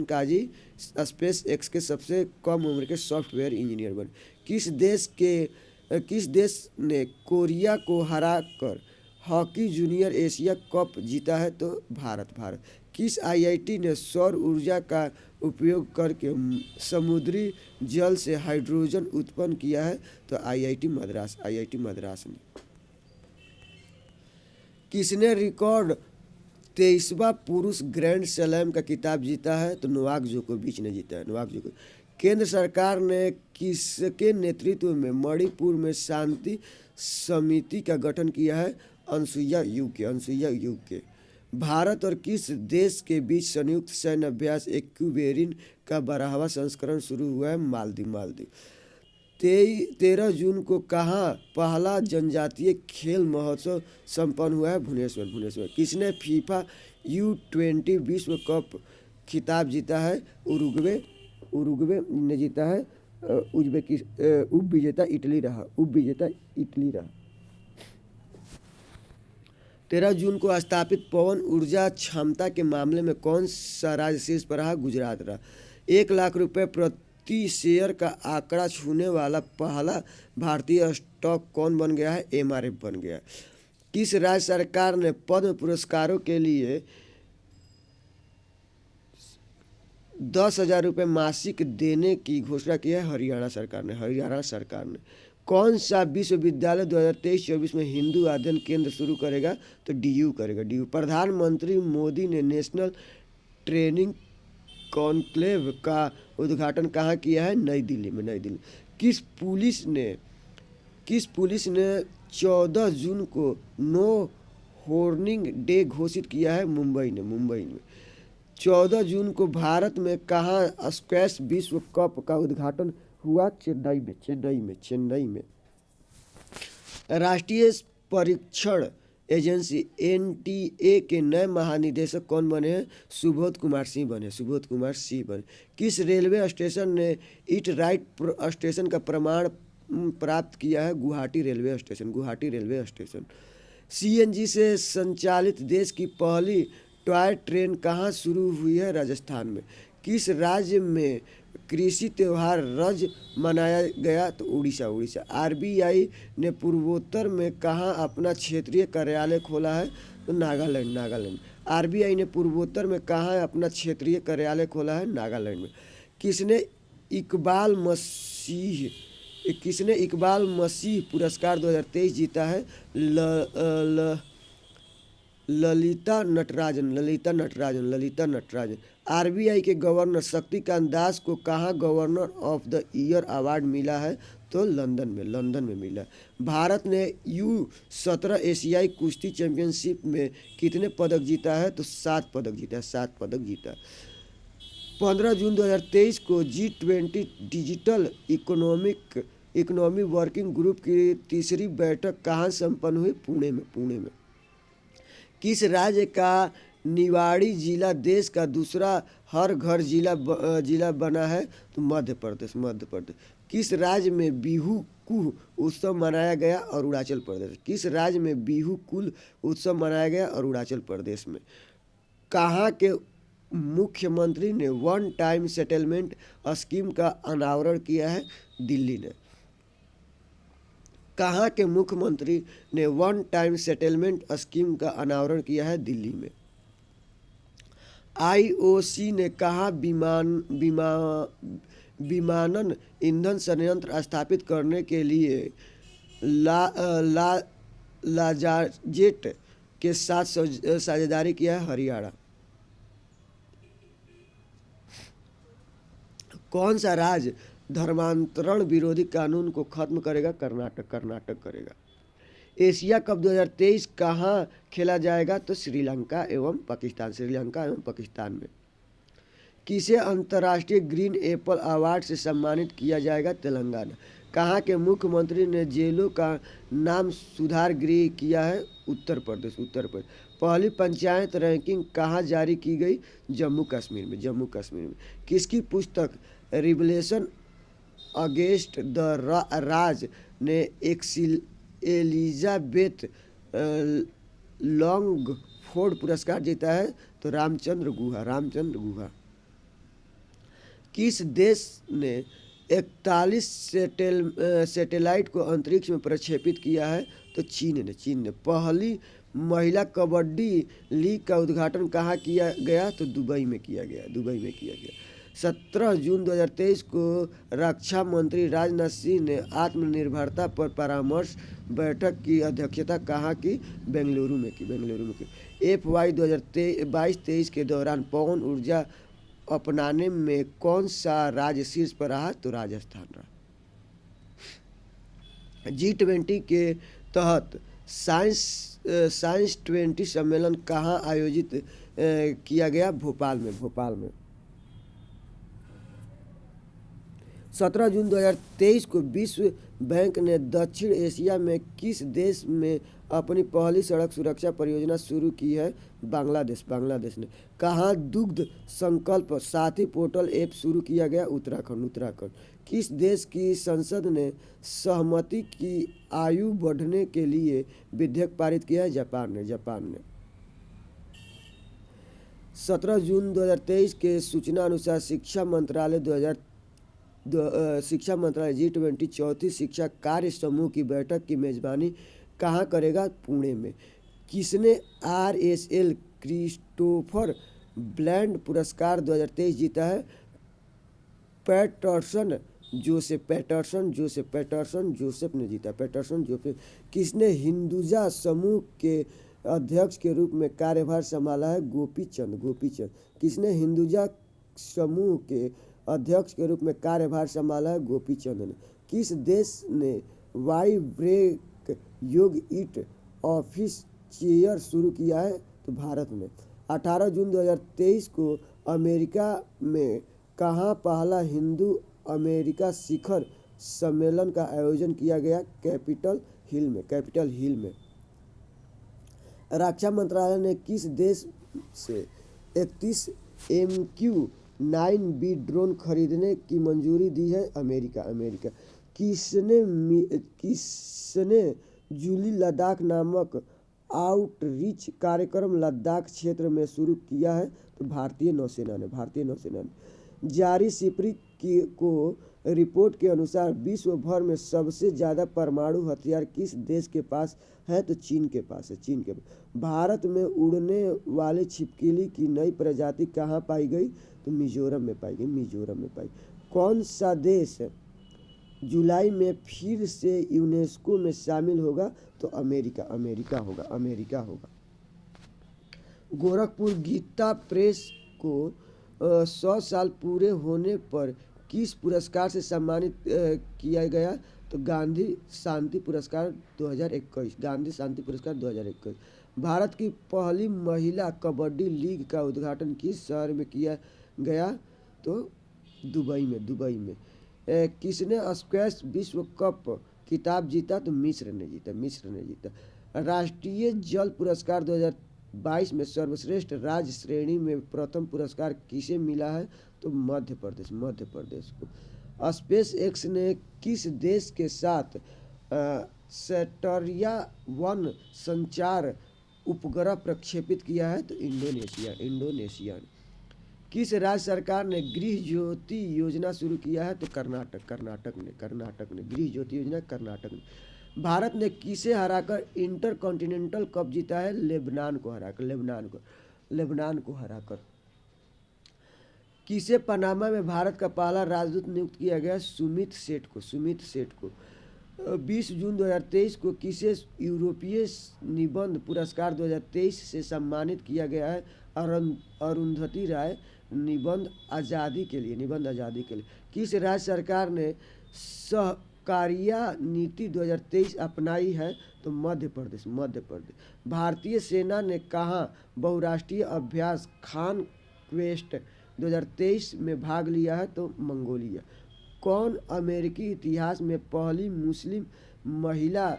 काजी स्पेस एक्स के सबसे कम उम्र के सॉफ्टवेयर इंजीनियर बने। किस देश ने कोरिया को हराकर हॉकी जूनियर एशिया कप जीता है? तो भारत। किस IIT ने सौर ऊर्जा का उपयोग करके समुद्री जल से हाइड्रोजन उत्पन्न किया है? तो IIT मद्रास ने। किसने रिकॉर्ड 23वां पुरुष ग्रैंड स्लैम का खिताब जीता है? तो नोवाक जोकोविच ने जीता है, नोवाक जोकोविच। केंद्र सरकार ने किसके नेतृत्व में मणिपुर में शांति समिति का गठन किया है? अनसुईया यूके। भारत और किस देश के बीच संयुक्त सैन्य अभ्यास एक्यूबेरिन का 12वां संस्करण शुरू हुआ है? मालदीव। 13 जून को कहाँ पहला जनजातीय खेल महोत्सव संपन्न हुआ है? भुवनेश्वर। किसने फीफा U20 विश्व कप खिताब जीता है? उरुग्वे ने जीता है। उपविजेता इटली रहा। 13 जून को स्थापित पवन ऊर्जा क्षमता के मामले में कौन सा राज्य शीर्ष पर रहा? गुजरात रहा। 1 लाख रुपए प्रति शेयर का आंकड़ा छूने वाला पहला भारतीय स्टॉक कौन बन गया है? MRF बन गया। किस राज्य सरकार ने पद्म पुरस्कारों के लिए 10,000 रुपये मासिक देने की घोषणा की है? हरियाणा सरकार ने। कौन सा विश्वविद्यालय 2023-24 में हिंदू अध्ययन केंद्र शुरू करेगा? तो DU करेगा, DU। प्रधानमंत्री मोदी ने नेशनल ट्रेनिंग कॉन्क्लेव का उद्घाटन कहाँ किया है? नई दिल्ली में, नई दिल्ली। किस पुलिस ने 14 जून को नो हॉर्निंग डे घोषित किया है? मुंबई में। 14 जून को भारत में कहाँ स्क्वैश विश्व कप का उद्घाटन हुआ? चेन्नई में। राष्ट्रीय परीक्षण एजेंसी NTA के नए महानिदेशक कौन बने हैं? सुबोध कुमार सिंह बने। किस रेलवे स्टेशन ने ईट राइट स्टेशन का प्रमाण प्राप्त किया है? Guwahati railway station. CNG से संचालित देश की पहली टॉय ट्रेन कहाँ शुरू हुई है? राजस्थान में। किस राज्य में कृषि त्योहार रज मनाया गया? तो उड़ीसा। RBI ने पूर्वोत्तर में कहाँ अपना क्षेत्रीय कार्यालय खोला है? तो नागालैंड। आरबीआई ने पूर्वोत्तर में कहाँ अपना क्षेत्रीय कार्यालय खोला है? नागालैंड में। किसने इकबाल मसीह किसने इकबाल मसीह पुरस्कार 2023 जीता है? ललिता नटराजन। आरबीआई के गवर्नर शक्तिकांत दास को कहाँ governor of the year award मिला है? तो लंदन में मिला। भारत ने U17 एशियाई कुश्ती चैंपियनशिप में कितने पदक जीता है? तो 7 पदक जीता। 15 जून 2023 को G20 digital economy working group की तीसरी बैठक कहाँ संपन्न हुई? पुणे में। किस राज्य का निवाड़ी जिला देश का दूसरा हर घर जिला बना है? तो मध्य प्रदेश। किस राज्य में बिहू कुल उत्सव मनाया गया? अरुणाचल प्रदेश। किस राज्य में बिहू कुल उत्सव मनाया गया? अरुणाचल प्रदेश में। कहाँ के मुख्यमंत्री ने वन टाइम सेटलमेंट स्कीम का अनावरण किया है? दिल्ली ने। कहाँ के मुख्यमंत्री ने वन टाइम सेटलमेंट स्कीम का अनावरण किया है? दिल्ली में। आईओसी ने कहाँ विमानन ईंधन संयंत्र स्थापित करने के लिए लार्जेट के साथ साझेदारी किया है? हरियाणा। कौन सा राज्य धर्मांतरण विरोधी कानून को खत्म करेगा? कर्नाटक करेगा। एशिया कप 2023 कहाँ खेला जाएगा? तो श्रीलंका एवं पाकिस्तान में। किसे अंतर्राष्ट्रीय ग्रीन एप्पल अवार्ड से सम्मानित किया जाएगा? तेलंगाना। कहाँ के मुख्यमंत्री ने जेलों का नाम सुधार गृह किया है? उत्तर प्रदेश। पहली पंचायत रैंकिंग कहाँ जारी की गई? जम्मू कश्मीर में। किसकी पुस्तक रिवलेशन अगेंस्ट द राज ने एलिजाबेथ लॉन्गफोर्ड पुरस्कार जीता है? तो रामचंद्र गुहा। किस देश ने 41 सैटेलाइट को अंतरिक्ष में प्रक्षेपित किया है? तो चीन ने। पहली महिला कबड्डी लीग का उद्घाटन कहाँ किया गया? तो दुबई में किया गया। 17 जून 2023 को रक्षा मंत्री राजनाथ सिंह ने आत्मनिर्भरता पर परामर्श बैठक की अध्यक्षता कहाँ की? बेंगलुरु में की। FY 2022-23 के दौरान पवन ऊर्जा अपनाने में कौन सा राज्य शीर्ष पर रहा? तो राजस्थान रहा। G20 के तहत साइंस 20 सम्मेलन कहाँ आयोजित किया गया? भोपाल में। 17 जून 2023 को विश्व बैंक ने दक्षिण एशिया में किस देश में अपनी पहली सड़क सुरक्षा परियोजना शुरू की है? बांग्लादेश ने। कहाँ दुग्ध संकल्प साथी पोर्टल ऐप शुरू किया गया? उत्तराखंड। किस देश की संसद ने सहमति की आयु बढ़ने के लिए विधेयक पारित किया है? जापान ने। 17 जून 2023 के सूचना अनुसार शिक्षा मंत्रालय G20 चौथी शिक्षा कार्य समूह की बैठक की मेजबानी कहाँ करेगा? पुणे में। किसने RSL क्रिस्टोफर ब्लैंड पुरस्कार 2023 जीता है? पैटरसन जोसेफ ने जीता। किसने हिंदुजा समूह के अध्यक्ष के रूप में कार्यभार संभाला है? गोपीचंद। किसने हिंदुजा समूह के अध्यक्ष के रूप में कार्यभार संभाला है? गोपीचंद ने। किस देश ने वाई ब्रेक योग ईट ऑफिस चेयर शुरू किया है? तो भारत ने। 18 जून 2023 को अमेरिका में कहाँ पहला हिंदू अमेरिका शिखर सम्मेलन का आयोजन किया गया? कैपिटल हिल में। रक्षा मंत्रालय ने किस देश से 31 MQ-9B ड्रोन खरीदने की मंजूरी दी है? अमेरिका। किसने जूली लद्दाख नामक आउटरीच कार्यक्रम लद्दाख क्षेत्र में शुरू किया है? तो भारतीय नौसेना ने। जारी सिपरी को रिपोर्ट के अनुसार विश्व भर में सबसे ज़्यादा परमाणु हथियार किस देश के पास है? तो चीन के पास है, चीन के पास। भारत में उड़ने वाले छिपकली की नई प्रजाति कहाँ पाई गई? तो मिजोरम में पाई गई, मिजोरम में पाई। कौन सा देश जुलाई में फिर से यूनेस्को में शामिल होगा? तो अमेरिका, अमेरिका होगा, अमेरिका होगा। गोरखपुर गीता प्रेस को 100 साल पूरे होने पर किस पुरस्कार से सम्मानित किया गया? तो गांधी शांति पुरस्कार 2021, गांधी शांति पुरस्कार 2021। भारत की पहली महिला कबड्डी लीग का उद्घाटन किस शहर में किया गया? तो दुबई में, दुबई में। किसने स्क्वैश विश्व कप खिताब जीता? तो मिस्र ने जीता, मिस्र ने जीता। राष्ट्रीय जल पुरस्कार 2022 में सर्वश्रेष्ठ राज्य श्रेणी में प्रथम पुरस्कार किसे मिला है? तो मध्य प्रदेश, मध्य प्रदेश को। स्पेस एक्स ने किस देश के साथ सैटर्या-1 संचार उपग्रह प्रक्षेपित किया है? तो इंडोनेशिया, इंडोनेशिया। किस राज्य सरकार ने गृह ज्योति योजना शुरू किया है? तो कर्नाटक, कर्नाटक ने, कर्नाटक ने गृह ज्योति योजना कर्नाटक ने। भारत ने किसे हराकर इंटरकॉन्टिनेंटल कप जीता है? लेबनान को हराकर, लेबनान को, लेबनान को हराकर। किसे पनामा में भारत का पहला राजदूत नियुक्त किया गया? सुमित सेठ को, सुमित सेठ को। 20 जून 2023 को किसे यूरोपीय निबंध पुरस्कार 2023 से सम्मानित किया गया है? अरुंधति राय, निबंध आज़ादी के लिए, निबंध आज़ादी के लिए। किस राज्य सरकार ने सहकारिता नीति 2023 अपनाई है? तो मध्य प्रदेश, मध्य प्रदेश। भारतीय सेना ने कहाँ बहुराष्ट्रीय अभ्यास खान क्वेस्ट 2023 में भाग लिया है? तो मंगोलिया। कौन अमेरिकी इतिहास में पहली मुस्लिम महिला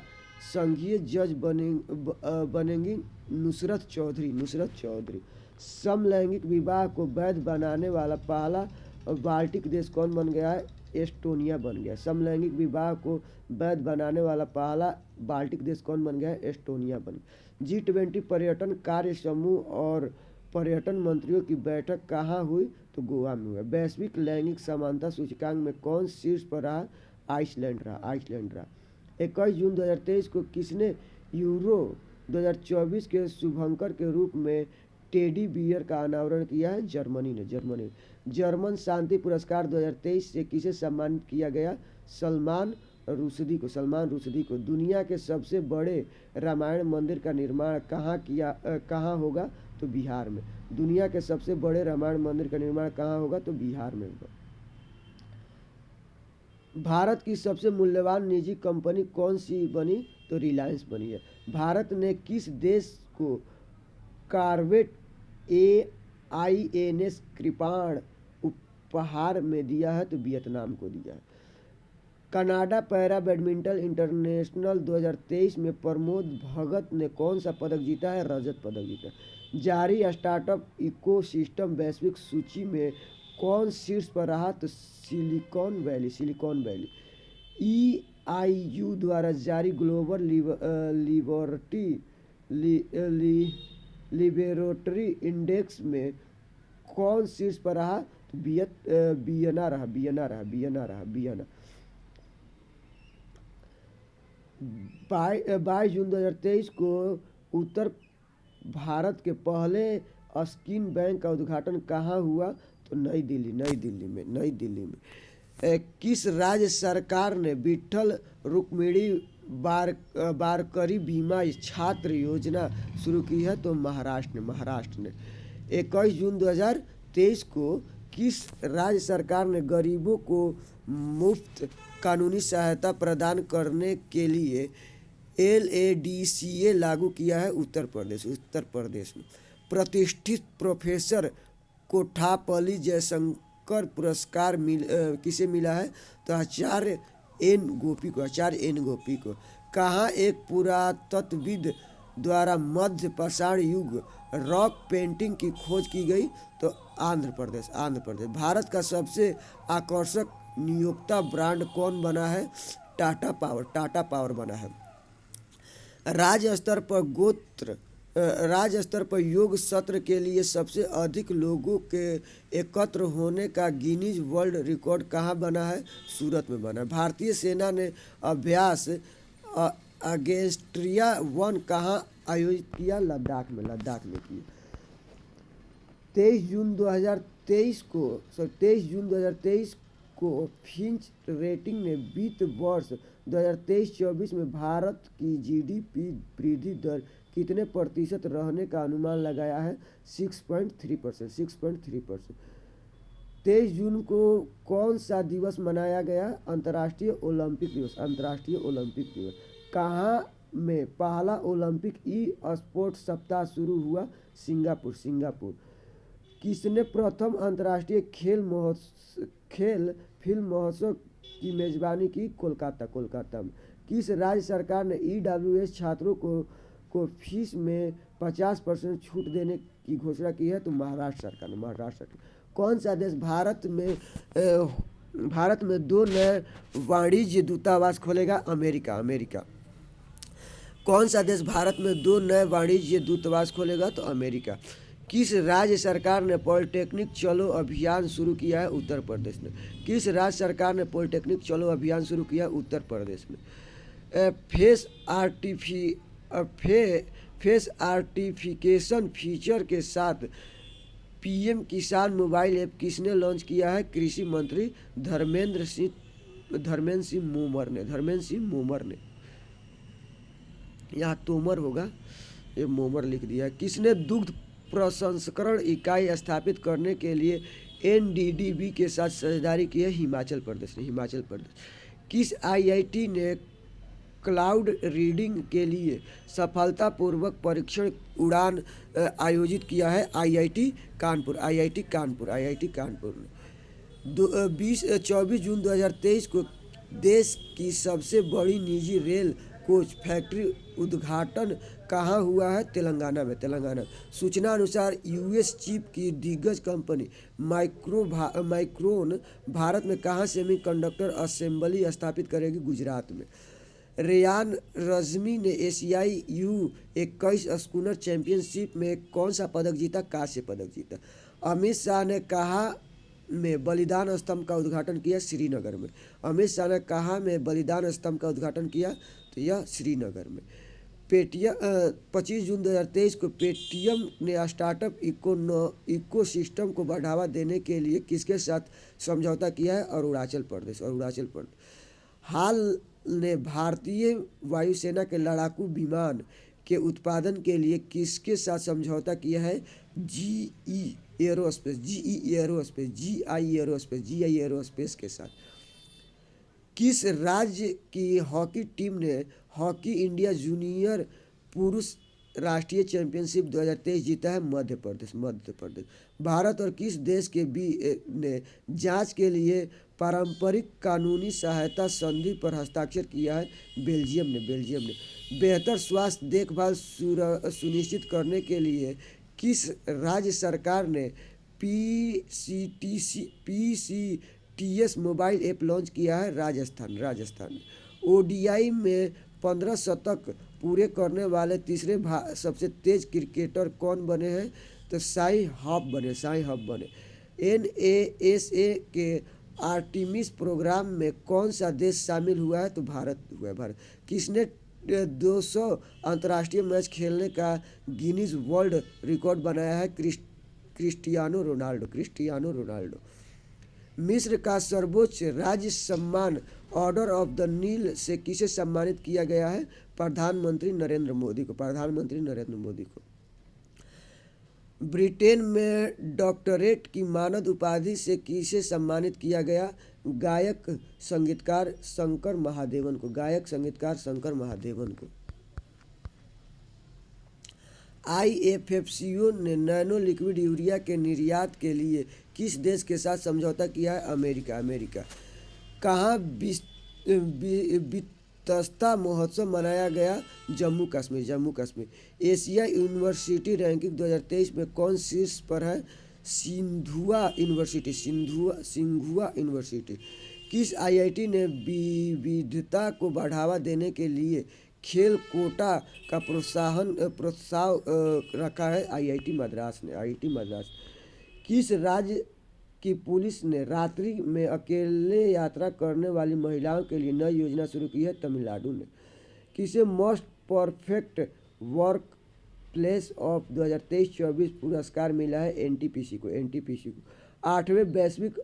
संघीय जज बनेंगी? नुसरत चौधरी, नुसरत चौधरी। समलैंगिक विवाह को वैध बनाने वाला पहला बाल्टिक देश कौन बन गया है? एस्टोनिया बन गया। समलैंगिक विवाह को वैध बनाने वाला पहला बाल्टिक देश कौन बन गया है? एस्टोनिया बन गया। G20 पर्यटन कार्य समूह और पर्यटन मंत्रियों की बैठक कहाँ हुई? तो गोवा में हुआ। वैश्विक लैंगिक समानता सूचकांक में कौन शीर्ष पर रहा? आइसलैंड रहा, आइसलैंड रहा। 21 जून 2023 को किसने यूरो 2024 के शुभंकर के रूप में टेडी बियर का अनावरण किया है? जर्मनी ने, जर्मनी। जर्मन शांति पुरस्कार 2023 से किसे सम्मानित किया गया? सलमान रुश्दी को, सलमान रुश्दी को। दुनिया के सबसे बड़े रामायण मंदिर का निर्माण कहाँ होगा? तो बिहार में। दुनिया के सबसे बड़े रामायण मंदिर का निर्माण कहाँ होगा? तो बिहार में होगा। भारत की सबसे मूल्यवान निजी कंपनी कौन सी बनी? तो रिलायंस बनी है। भारत ने किस देश को कॉर्वेट AINS कृपाण उपहार में दिया है? तो वियतनाम को दिया है। कनाडा पैरा बैडमिंटन इंटरनेशनल 2023 में प्रमोद भगत ने कौन सा पदक जीता है? रजत पदक जीता। जारी स्टार्टअप इकोसिस्टम वैश्विक सूची में कौन शीर्ष पर रहा? तो silicon valley, silicon valley. EIU द्वारा जारी ग्लोबल लिबरेटरी इंडेक्स में कौन शीर्ष पर रहा? तो वियना रहा, वियना रहा, वियना रहा, वियना। 22 जून 2023 को उत्तर भारत के पहले स्किन बैंक का उद्घाटन कहाँ हुआ? तो नई दिल्ली, नई दिल्ली में, नई दिल्ली में। किस राज्य सरकार ने विट्ठल रुक्मिणी वारकरी बीमा छात्र योजना शुरू की है? तो महाराष्ट्र ने, महाराष्ट्र ने। 21 जून 2023 को किस राज्य सरकार ने गरीबों को मुफ्त कानूनी सहायता प्रदान करने के लिए LADCA लागू किया है? उत्तर प्रदेश, उत्तर प्रदेश में। प्रतिष्ठित प्रोफेसर कोठापली जयशंकर पुरस्कार किसे मिला है? तो आचार्य N गोपी को, आचार्य N गोपी को। कहाँ एक पुरातत्वविद द्वारा मध्य पाषाण युग रॉक पेंटिंग की खोज की गई? तो आंध्र प्रदेश, आंध्र प्रदेश। भारत का सबसे आकर्षक नियोक्ता ब्रांड कौन बना है? टाटा पावर, टाटा पावर बना है। राज्य स्तर पर गोत्र राज्य स्तर पर योग सत्र के लिए सबसे अधिक लोगों के एकत्र होने का गिनीज वर्ल्ड रिकॉर्ड कहाँ बना है? सूरत में बना है। भारतीय सेना ने अभ्यास अगेस्ट्रिया वन कहाँ आयोजित किया? लद्दाख में किया। 23 जून 2023 को फिंच रेटिंग ने वित्त वर्ष 2023-24 में भारत की जीडीपी वृद्धि दर कितने प्रतिशत रहने का अनुमान लगाया है? 6.3%। 23 जून को कौन सा दिवस मनाया गया? अंतर्राष्ट्रीय ओलंपिक दिवस। कहाँ में पहला ओलंपिक ई स्पोर्ट सप्ताह शुरू हुआ? सिंगापुर। किसने प्रथम अंतर्राष्ट्रीय खेल फिल्म महोत्सव की मेजबानी की? कोलकाता में। किस राज्य सरकार ने ईडब्ल्यूएस छात्रों को फीस में 50% छूट देने की घोषणा की है? तो महाराष्ट्र सरकार। कौन सा देश भारत में 2 नए वाणिज्य दूतावास खोलेगा? अमेरिका। कौन सा देश भारत में 2 नए वाणिज्य दूतावास खोलेगा? तो अमेरिका। किस राज्य सरकार ने पॉलिटेक्निक चलो अभियान शुरू किया है? उत्तर प्रदेश ने। किस राज्य सरकार ने पॉलिटेक्निक चलो अभियान शुरू किया है? उत्तर प्रदेश में। फेस आर्टिफिकेशन फीचर के साथ पीएम किसान मोबाइल ऐप किसने लॉन्च किया है? कृषि मंत्री धर्मेंद्र सिंह मोमर ने। यहाँ तोमर होगा, ये मोमर लिख दिया है। किसने दुग्ध प्रसंस्करण इकाई स्थापित करने के लिए एनडीडीबी के साथ साझेदारी की है? हिमाचल प्रदेश। किस आईआईटी ने क्लाउड रीडिंग के लिए सफलतापूर्वक परीक्षण उड़ान आयोजित किया है? आईआईटी कानपुर ने। 24 जून 2023 को देश की सबसे बड़ी निजी रेल कोच फैक्ट्री उद्घाटन कहाँ हुआ है? तेलंगाना में। सूचना अनुसार यूएस चिप की दिग्गज कंपनी माइक्रोन भारत में कहाँ सेमीकंडक्टर असेंबली स्थापित करेगी? गुजरात में। रेयान रज़मी ने एशियाई U21 स्कूनर चैंपियनशिप में कौन सा पदक जीता? कांस्य पदक जीता। अमित शाह ने कहाँ में बलिदान स्तंभ का उद्घाटन किया? श्रीनगर में। 25 जून 2023 को पेटीएम ने स्टार्टअप इकोसिस्टम को बढ़ावा देने के लिए किसके साथ समझौता किया है? अरुणाचल प्रदेश। हाल ने भारतीय वायुसेना के लड़ाकू विमान के उत्पादन के लिए किसके साथ समझौता किया है? जीई एरोस्पेस के साथ। किस राज्य की हॉकी टीम ने हॉकी इंडिया जूनियर पुरुष राष्ट्रीय चैंपियनशिप 2023 जीता है? मध्य प्रदेश। भारत और किस देश के ने जांच के लिए पारंपरिक कानूनी सहायता संधि पर हस्ताक्षर किया है? बेल्जियम ने। बेहतर स्वास्थ्य देखभाल सुनिश्चित करने के लिए किस राज्य सरकार ने पीसीटीएस मोबाइल ऐप लॉन्च किया है? राजस्थान। ओडीआई में 15 शतक पूरे करने वाले तीसरे सबसे तेज क्रिकेटर कौन बने हैं? तो शाई हॉप बने। एनएसए के आर्टिमिस प्रोग्राम में कौन सा देश शामिल हुआ है? तो भारत हुआ है। किसने 200 अंतर्राष्ट्रीय मैच खेलने का गिनीज वर्ल्ड रिकॉर्ड बनाया है? Cristiano Ronaldo. मिस्र का सर्वोच्च राज्य सम्मान ऑर्डर ऑफ द नील से किसे सम्मानित किया गया है? प्रधानमंत्री नरेंद्र मोदी को। ब्रिटेन में डॉक्टरेट की मानद उपाधि से किसे सम्मानित किया गया? गायक संगीतकार शंकर महादेवन को। आईएफएफसीओ ने नैनो लिक्विड यूरिया के निर्यात के लिए किस देश के साथ समझौता किया है? अमेरिका। कहाँ वित्तस्ता महोत्सव मनाया गया? Jammu Kashmir. Asia university ranking 2023 में कौन शीर्ष पर है? सिंघुआ यूनिवर्सिटी। किस आईआईटी ने विविधता को बढ़ावा देने के लिए खेल कोटा का प्रोत्साहन रखा है आईआईटी मद्रास ने, आईआईटी मद्रास। किस राज्य की पुलिस ने रात्रि में अकेले यात्रा करने वाली महिलाओं के लिए नई योजना शुरू की है? तमिलनाडु ने। किसे most perfect work place of 2023-24 पुरस्कार मिला है? एनटीपीसी को, एनटीपीसी को। 8वें वैश्विक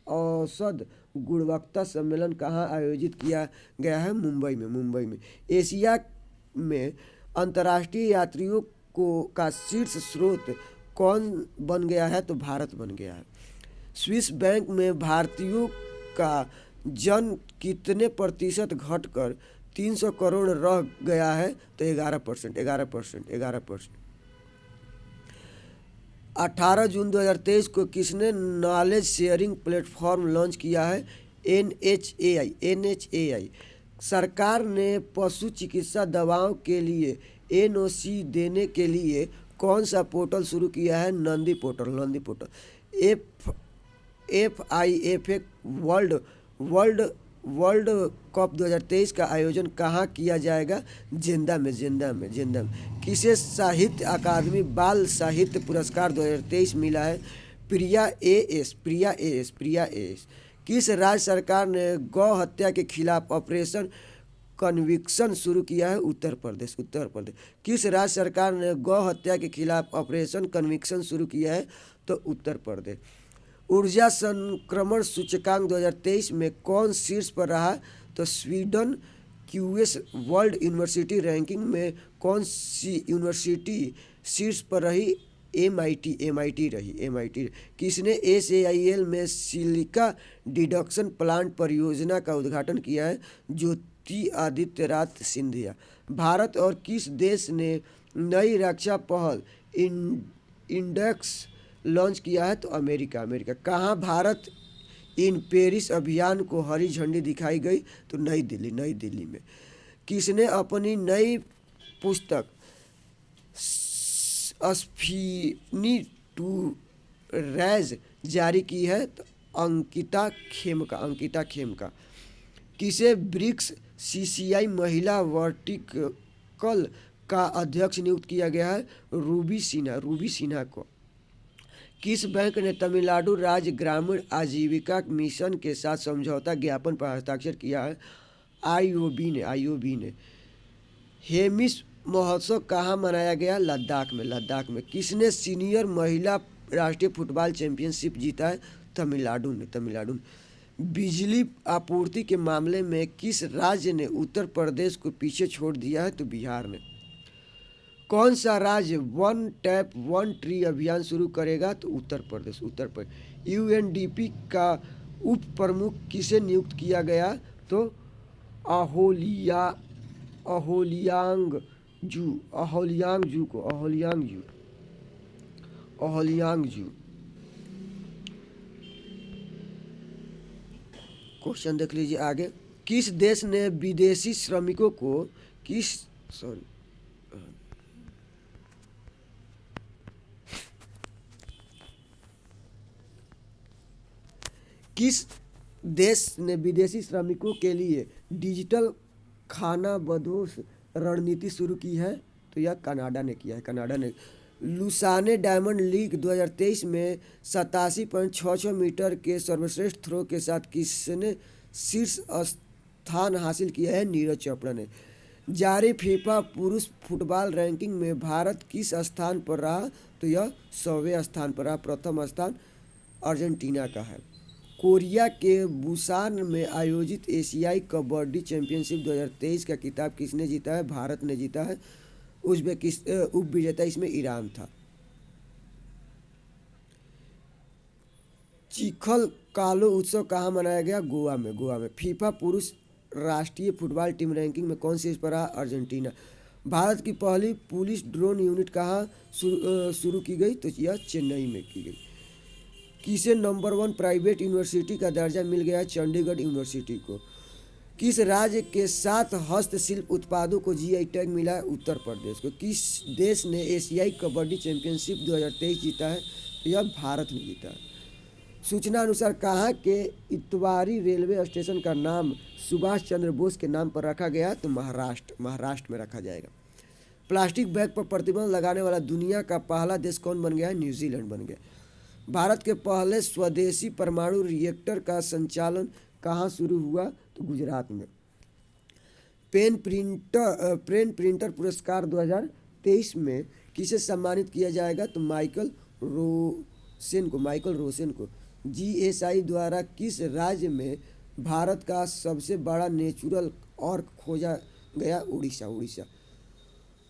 औषध गुणवत्ता सम्मेलन कहाँ आयोजित किया गया है? मुंबई में, मुंबई में। एशिया में अंतर्राष्ट्रीय यात्रियों को का शीर्ष स्रोत कौन बन गया है? तो भारत बन गया है। स्विस बैंक में भारतीयों का जन कितने प्रतिशत घटकर 300 करोड़ रह गया है? तो 11%, 11%, 11%। 18 जून 2023 को किसने नॉलेज शेयरिंग प्लेटफॉर्म लॉन्च किया है? NHAI, NHAI। सरकार ने पशु चिकित्सा दवाओं के लिए NOC देने के लिए कौन सा पोर्टल शुरू किया है? Nandi portal, Nandi portal. FIFA world world world cup 2023 का आयोजन कहाँ किया जाएगा? जेंदा में, जेंदा में, जेंदा में। किसे साहित्य अकादमी बाल साहित्य पुरस्कार 2023 मिला है? प्रिया एएस, प्रिया एएस, प्रिया एएस। किस राज्य सरकार ने गौ हत्या के खिलाफ ऑपरेशन कन्विक्शन शुरू किया है? उत्तर प्रदेश, उत्तर प्रदेश। किस राज्य सरकार ने गौ हत्या के खिलाफ ऑपरेशन कन्विक्शन शुरू किया है? तो उत्तर प्रदेश। ऊर्जा संक्रमण सूचकांक 2023 में कौन शीर्ष पर रहा? तो Sweden. QS world university ranking में कौन सी यूनिवर्सिटी शीर्ष पर रही? MIT, MIT रही, MIT। किसने SAIL में सिलिका डिडक्शन प्लांट परियोजना का उद्घाटन किया है? ज्योति आदित्यनाथ सिंधिया। भारत और किस देश ने नई रक्षा पहल इंडेक्स लॉन्च किया है? तो अमेरिका, अमेरिका। कहाँ भारत इन पेरिस अभियान को हरी झंडी दिखाई गई? तो नई दिल्ली, नई दिल्ली में। किसने अपनी नई पुस्तक स्फीनी टू रैज जारी की है? तो अंकिता खेमका, अंकिता खेमका। किसे ब्रिक्स CCI महिला वर्टिकल का अध्यक्ष नियुक्त किया गया है? रूबी सिन्हा, रूबी सिन्हा को। किस बैंक ने तमिलनाडु राज्य ग्रामीण आजीविका मिशन के साथ समझौता ज्ञापन पर हस्ताक्षर किया है? IOB ने, IOB ने। हेमिस महोत्सव कहाँ मनाया गया? लद्दाख में, लद्दाख में। किसने सीनियर महिला राष्ट्रीय फुटबॉल चैंपियनशिप जीता है? तमिलनाडु ने, तमिलनाडु ने। बिजली आपूर्ति के मामले में किस राज्य ने उत्तर प्रदेश को पीछे छोड़ दिया है? तो बिहार ने। कौन सा राज्य वन टैप वन ट्री अभियान शुरू करेगा? तो उत्तर प्रदेश, उत्तर प्रदेश। UNDP का उप प्रमुख किसे नियुक्त किया गया? तो अहोलियांग जू को, अहोलियांग जू। क्वेश्चन देख लीजिए आगे। किस देश ने विदेशी श्रमिकों को किस देश ने विदेशी श्रमिकों के लिए डिजिटल खानाबदोश रणनीति शुरू की है? तो यह कनाडा ने किया है, कनाडा ने। लुसाने डायमंड लीग 2023 में 87.66 मीटर के सर्वश्रेष्ठ थ्रो के साथ किसने शीर्ष स्थान हासिल किया है? नीरज चोपड़ा ने। जारी फीफा पुरुष फुटबॉल रैंकिंग में भारत किस स्थान पर रहा? तो यह 100वें स्थान पर रहा। प्रथम स्थान अर्जेंटीना का है। कोरिया के बुसान में आयोजित एशियाई कबड्डी चैंपियनशिप 2023 का खिताब किसने जीता है? भारत ने जीता है। उप विजेता इसमें ईरान था। चिखल कालो उत्सव कहाँ मनाया गया? गोवा में, गोवा में। फीफा पुरुष राष्ट्रीय फुटबॉल टीम रैंकिंग में कौन शीर्ष पर रहा? अर्जेंटीना। भारत की पहली पुलिस ड्रोन यूनिट कहाँ शुरू की गई? तो यह चेन्नई में की गई। किसे नंबर 1 प्राइवेट यूनिवर्सिटी का दर्जा मिल गया? चंडीगढ़ यूनिवर्सिटी को। किस राज्य के 7 हस्तशिल्प उत्पादों को GI टैग मिला है? उत्तर प्रदेश को। किस देश ने एशियाई कबड्डी चैंपियनशिप 2023 जीता है? तो यह भारत ने जीता है। सूचना अनुसार कहाँ के इतवारी रेलवे स्टेशन का नाम सुभाष चंद्र बोस के नाम पर रखा गया? तो महाराष्ट्र में रखा जाएगा। प्लास्टिक बैग पर प्रतिबंध लगाने वाला दुनिया का पहला देश कौन बन गया है? न्यूजीलैंड बन गया। भारत के पहले स्वदेशी परमाणु रिएक्टर का संचालन कहाँ शुरू हुआ? तो गुजरात में। पेन प्रिंटर पुरस्कार 2023 में किसे सम्मानित किया जाएगा? तो माइकल रोशन को। जीएसआई द्वारा किस राज्य में भारत का सबसे बड़ा नेचुरल ऑर्क खोजा गया? उड़ीसा।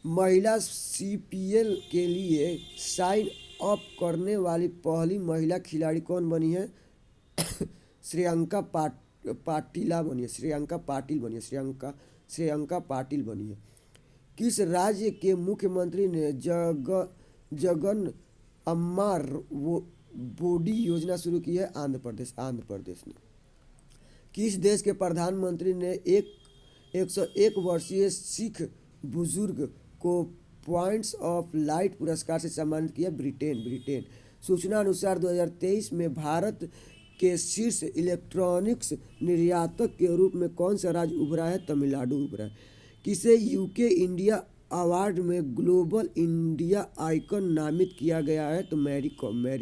महिला सीपीएल के लिए साइन अप करने वाली पहली महिला खिलाड़ी कौन बनी है? श्रेयंका पाटिल बनी है। किस राज्य के मुख्यमंत्री ने जगन अम्मा बोडी योजना शुरू की है? आंध्र प्रदेश ने। किस देश के प्रधानमंत्री ने 101 वर्षीय सिख बुजुर्ग को पॉइंट्स ऑफ लाइट पुरस्कार से सम्मानित किया? ब्रिटेन। सूचना अनुसार 2023 में भारत के शीर्ष इलेक्ट्रॉनिक्स निर्यातक के रूप में कौन सा राज्य उभरा है? तमिलनाडु उभरा है। किसे यूके इंडिया अवार्ड में ग्लोबल इंडिया आइकन नामित किया गया है? तो मैरी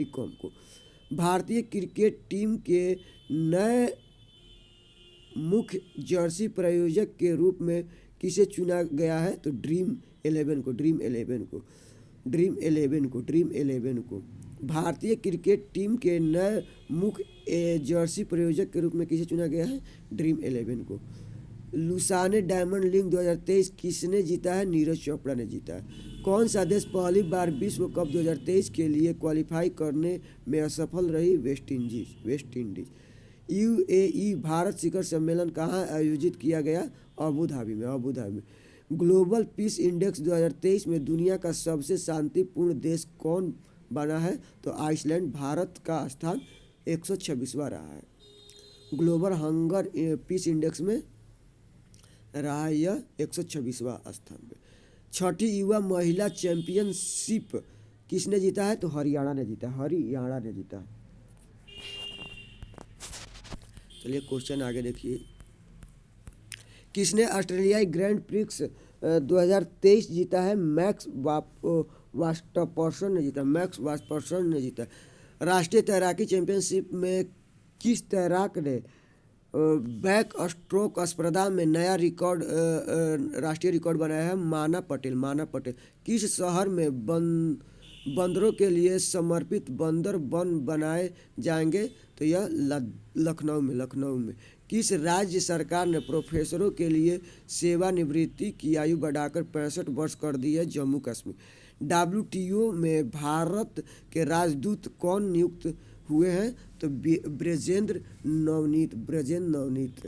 कॉम को। भारतीय क्रिकेट टीम के नए मुख्य जर्सी प्रायोजक के रूप में किसे चुना गया है? तो ड्रीम इलेवन को। भारतीय क्रिकेट टीम के नए मुख्य जर्सी प्रायोजक के रूप में किसे चुना गया है? ड्रीम 11 को। लुसाने डायमंड लीग 2023 किसने जीता है? नीरज चोपड़ा ने जीता है। कौन सा देश पहली बार विश्व कप 2023 के लिए क्वालिफाई करने में असफल रही? West Indies. यूएई भारत शिखर सम्मेलन कहाँ आयोजित किया गया? अबू धाबी में। ग्लोबल पीस इंडेक्स 2023 में दुनिया का सबसे शांतिपूर्ण देश कौन बना है? तो आइसलैंड। भारत का स्थान 126वां रहा है। ग्लोबल हंगर पीस इंडेक्स में रहा है यह 126वां स्थान पे। छठी युवा महिला चैंपियनशिप किसने जीता है? तो हरियाणा ने जीता है। चलिए क्वेश्चन आगे देखिए। किसने ऑस्ट्रेलियाई ग्रैंड प्रिक्स 2023 जीता है? मैक्स वास्टपर्सन ने जीता। राष्ट्रीय तैराकी चैंपियनशिप में किस तैराक ने बैक स्ट्रोक स्पर्धा में नया राष्ट्रीय रिकॉर्ड बनाया है? माना पटेल। किस शहर में बंदरों के लिए समर्पित बंदर वन बनाए जाएंगे? तो यह लखनऊ में। किस राज्य सरकार ने प्रोफेसरों के लिए सेवानिवृत्ति की आयु बढ़ाकर 65 वर्ष कर दी है? जम्मू कश्मीर। WTO में भारत के राजदूत कौन नियुक्त हुए हैं? तो ब्रजेंद्र नवनीत।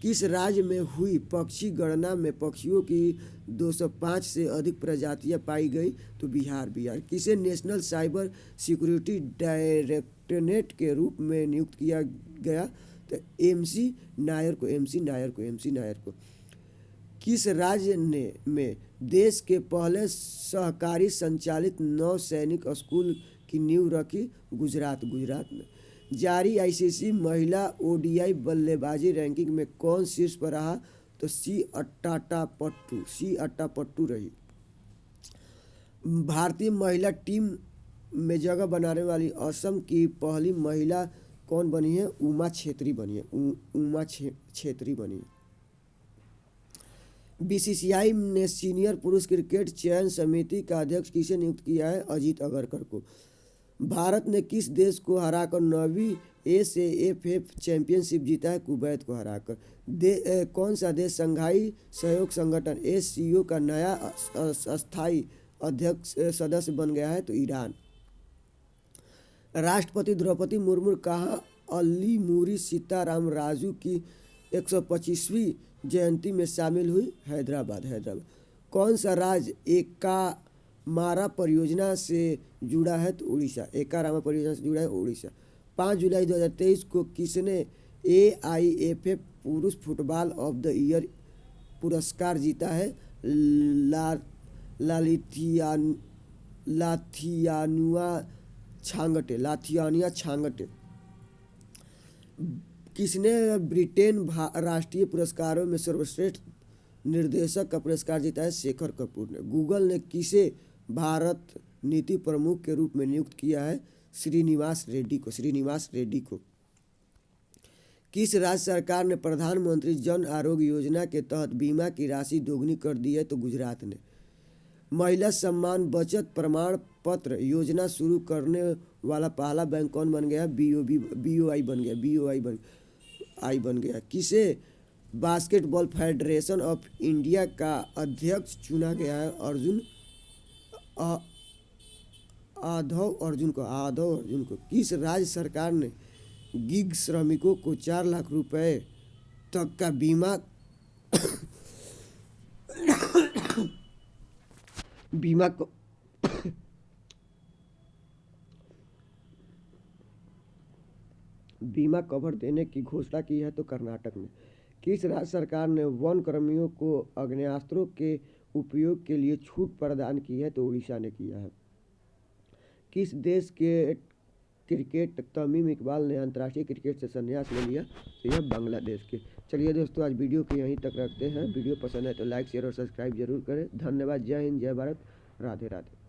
किस राज्य में हुई पक्षी गणना में पक्षियों की 205 से अधिक प्रजातियां पाई गई? तो बिहार। किसे नेशनल साइबर सिक्योरिटी डायरेक्टरेट के रूप में नियुक्त किया गया? तो MC नायर को। किस राज्य में देश के पहले सहकारी संचालित नौसैनिक स्कूल की नींव रखी? गुजरात में। जारी ICC महिला ODI बल्लेबाजी रैंकिंग में कौन शीर्ष पर रहा? तो सी अट्टापट्टू रही। भारतीय महिला टीम में जगह बनाने वाली असम की पहली महिला कौन बनी है? उमा छेत्री बनी है। BCCI ने सीनियर पुरुष क्रिकेट चयन समिति का अध्यक्ष किसे नियुक्त किया है? अजीत अगरकर को। भारत ने किस देश को हराकर 9वीं AFF चैंपियनशिप जीता है? कुवैत को हराकर। कौन सा देश संघाई सहयोग संगठन SCO का नया अस्थायी अध्यक्ष सदस्य बन गया है? तो ईरान। राष्ट्रपति द्रौपदी मुर्मू कहाँ अल्लीमुरी सीताराम राजू की 125वीं जयंती में शामिल हुई? हैदराबाद। कौन सा राज्य एकामारा परियोजना से जुड़ा है? तो उड़ीसा। 5 जुलाई 2023 को किसने AIFF पुरुष फुटबॉल ऑफ द ईयर पुरस्कार जीता है? लाथियानिया छांगटे। किसने ब्रिटेन राष्ट्रीय पुरस्कारों में सर्वश्रेष्ठ निर्देशक का पुरस्कार जीता है? शेखर कपूर ने। गूगल ने किसे भारत नीति प्रमुख के रूप में नियुक्त किया है? श्रीनिवास रेड्डी को। किस राज्य सरकार ने प्रधानमंत्री जन आरोग्य योजना के तहत बीमा की राशि दोगुनी कर दी है? तो गुजरात ने। महिला सम्मान बचत प्रमाण पत्र योजना शुरू करने वाला पहला बैंक कौन बन गया? बीओआई बन गया। किसे बास्केटबॉल फेडरेशन ऑफ इंडिया का अध्यक्ष चुना गया है? आधव अर्जुन को। किस राज्य सरकार ने गिग श्रमिकों को 4 लाख रुपए तक का बीमा कवर देने की घोषणा की है? तो कर्नाटक में। किस राज्य सरकार ने वन कर्मियों को आग्नेयास्त्रों के उपयोग के लिए छूट प्रदान की है? तो उड़ीसा ने किया है। किस देश के क्रिकेट तमीम इकबाल ने अंतर्राष्ट्रीय क्रिकेट से संन्यास ले लिया? तो यह बांग्लादेश के। चलिए दोस्तों, आज वीडियो को यहीं तक रखते हैं। वीडियो पसंद है तो लाइक शेयर और सब्सक्राइब जरूर करें। धन्यवाद। जय हिंद, जय भारत, राधे राधे।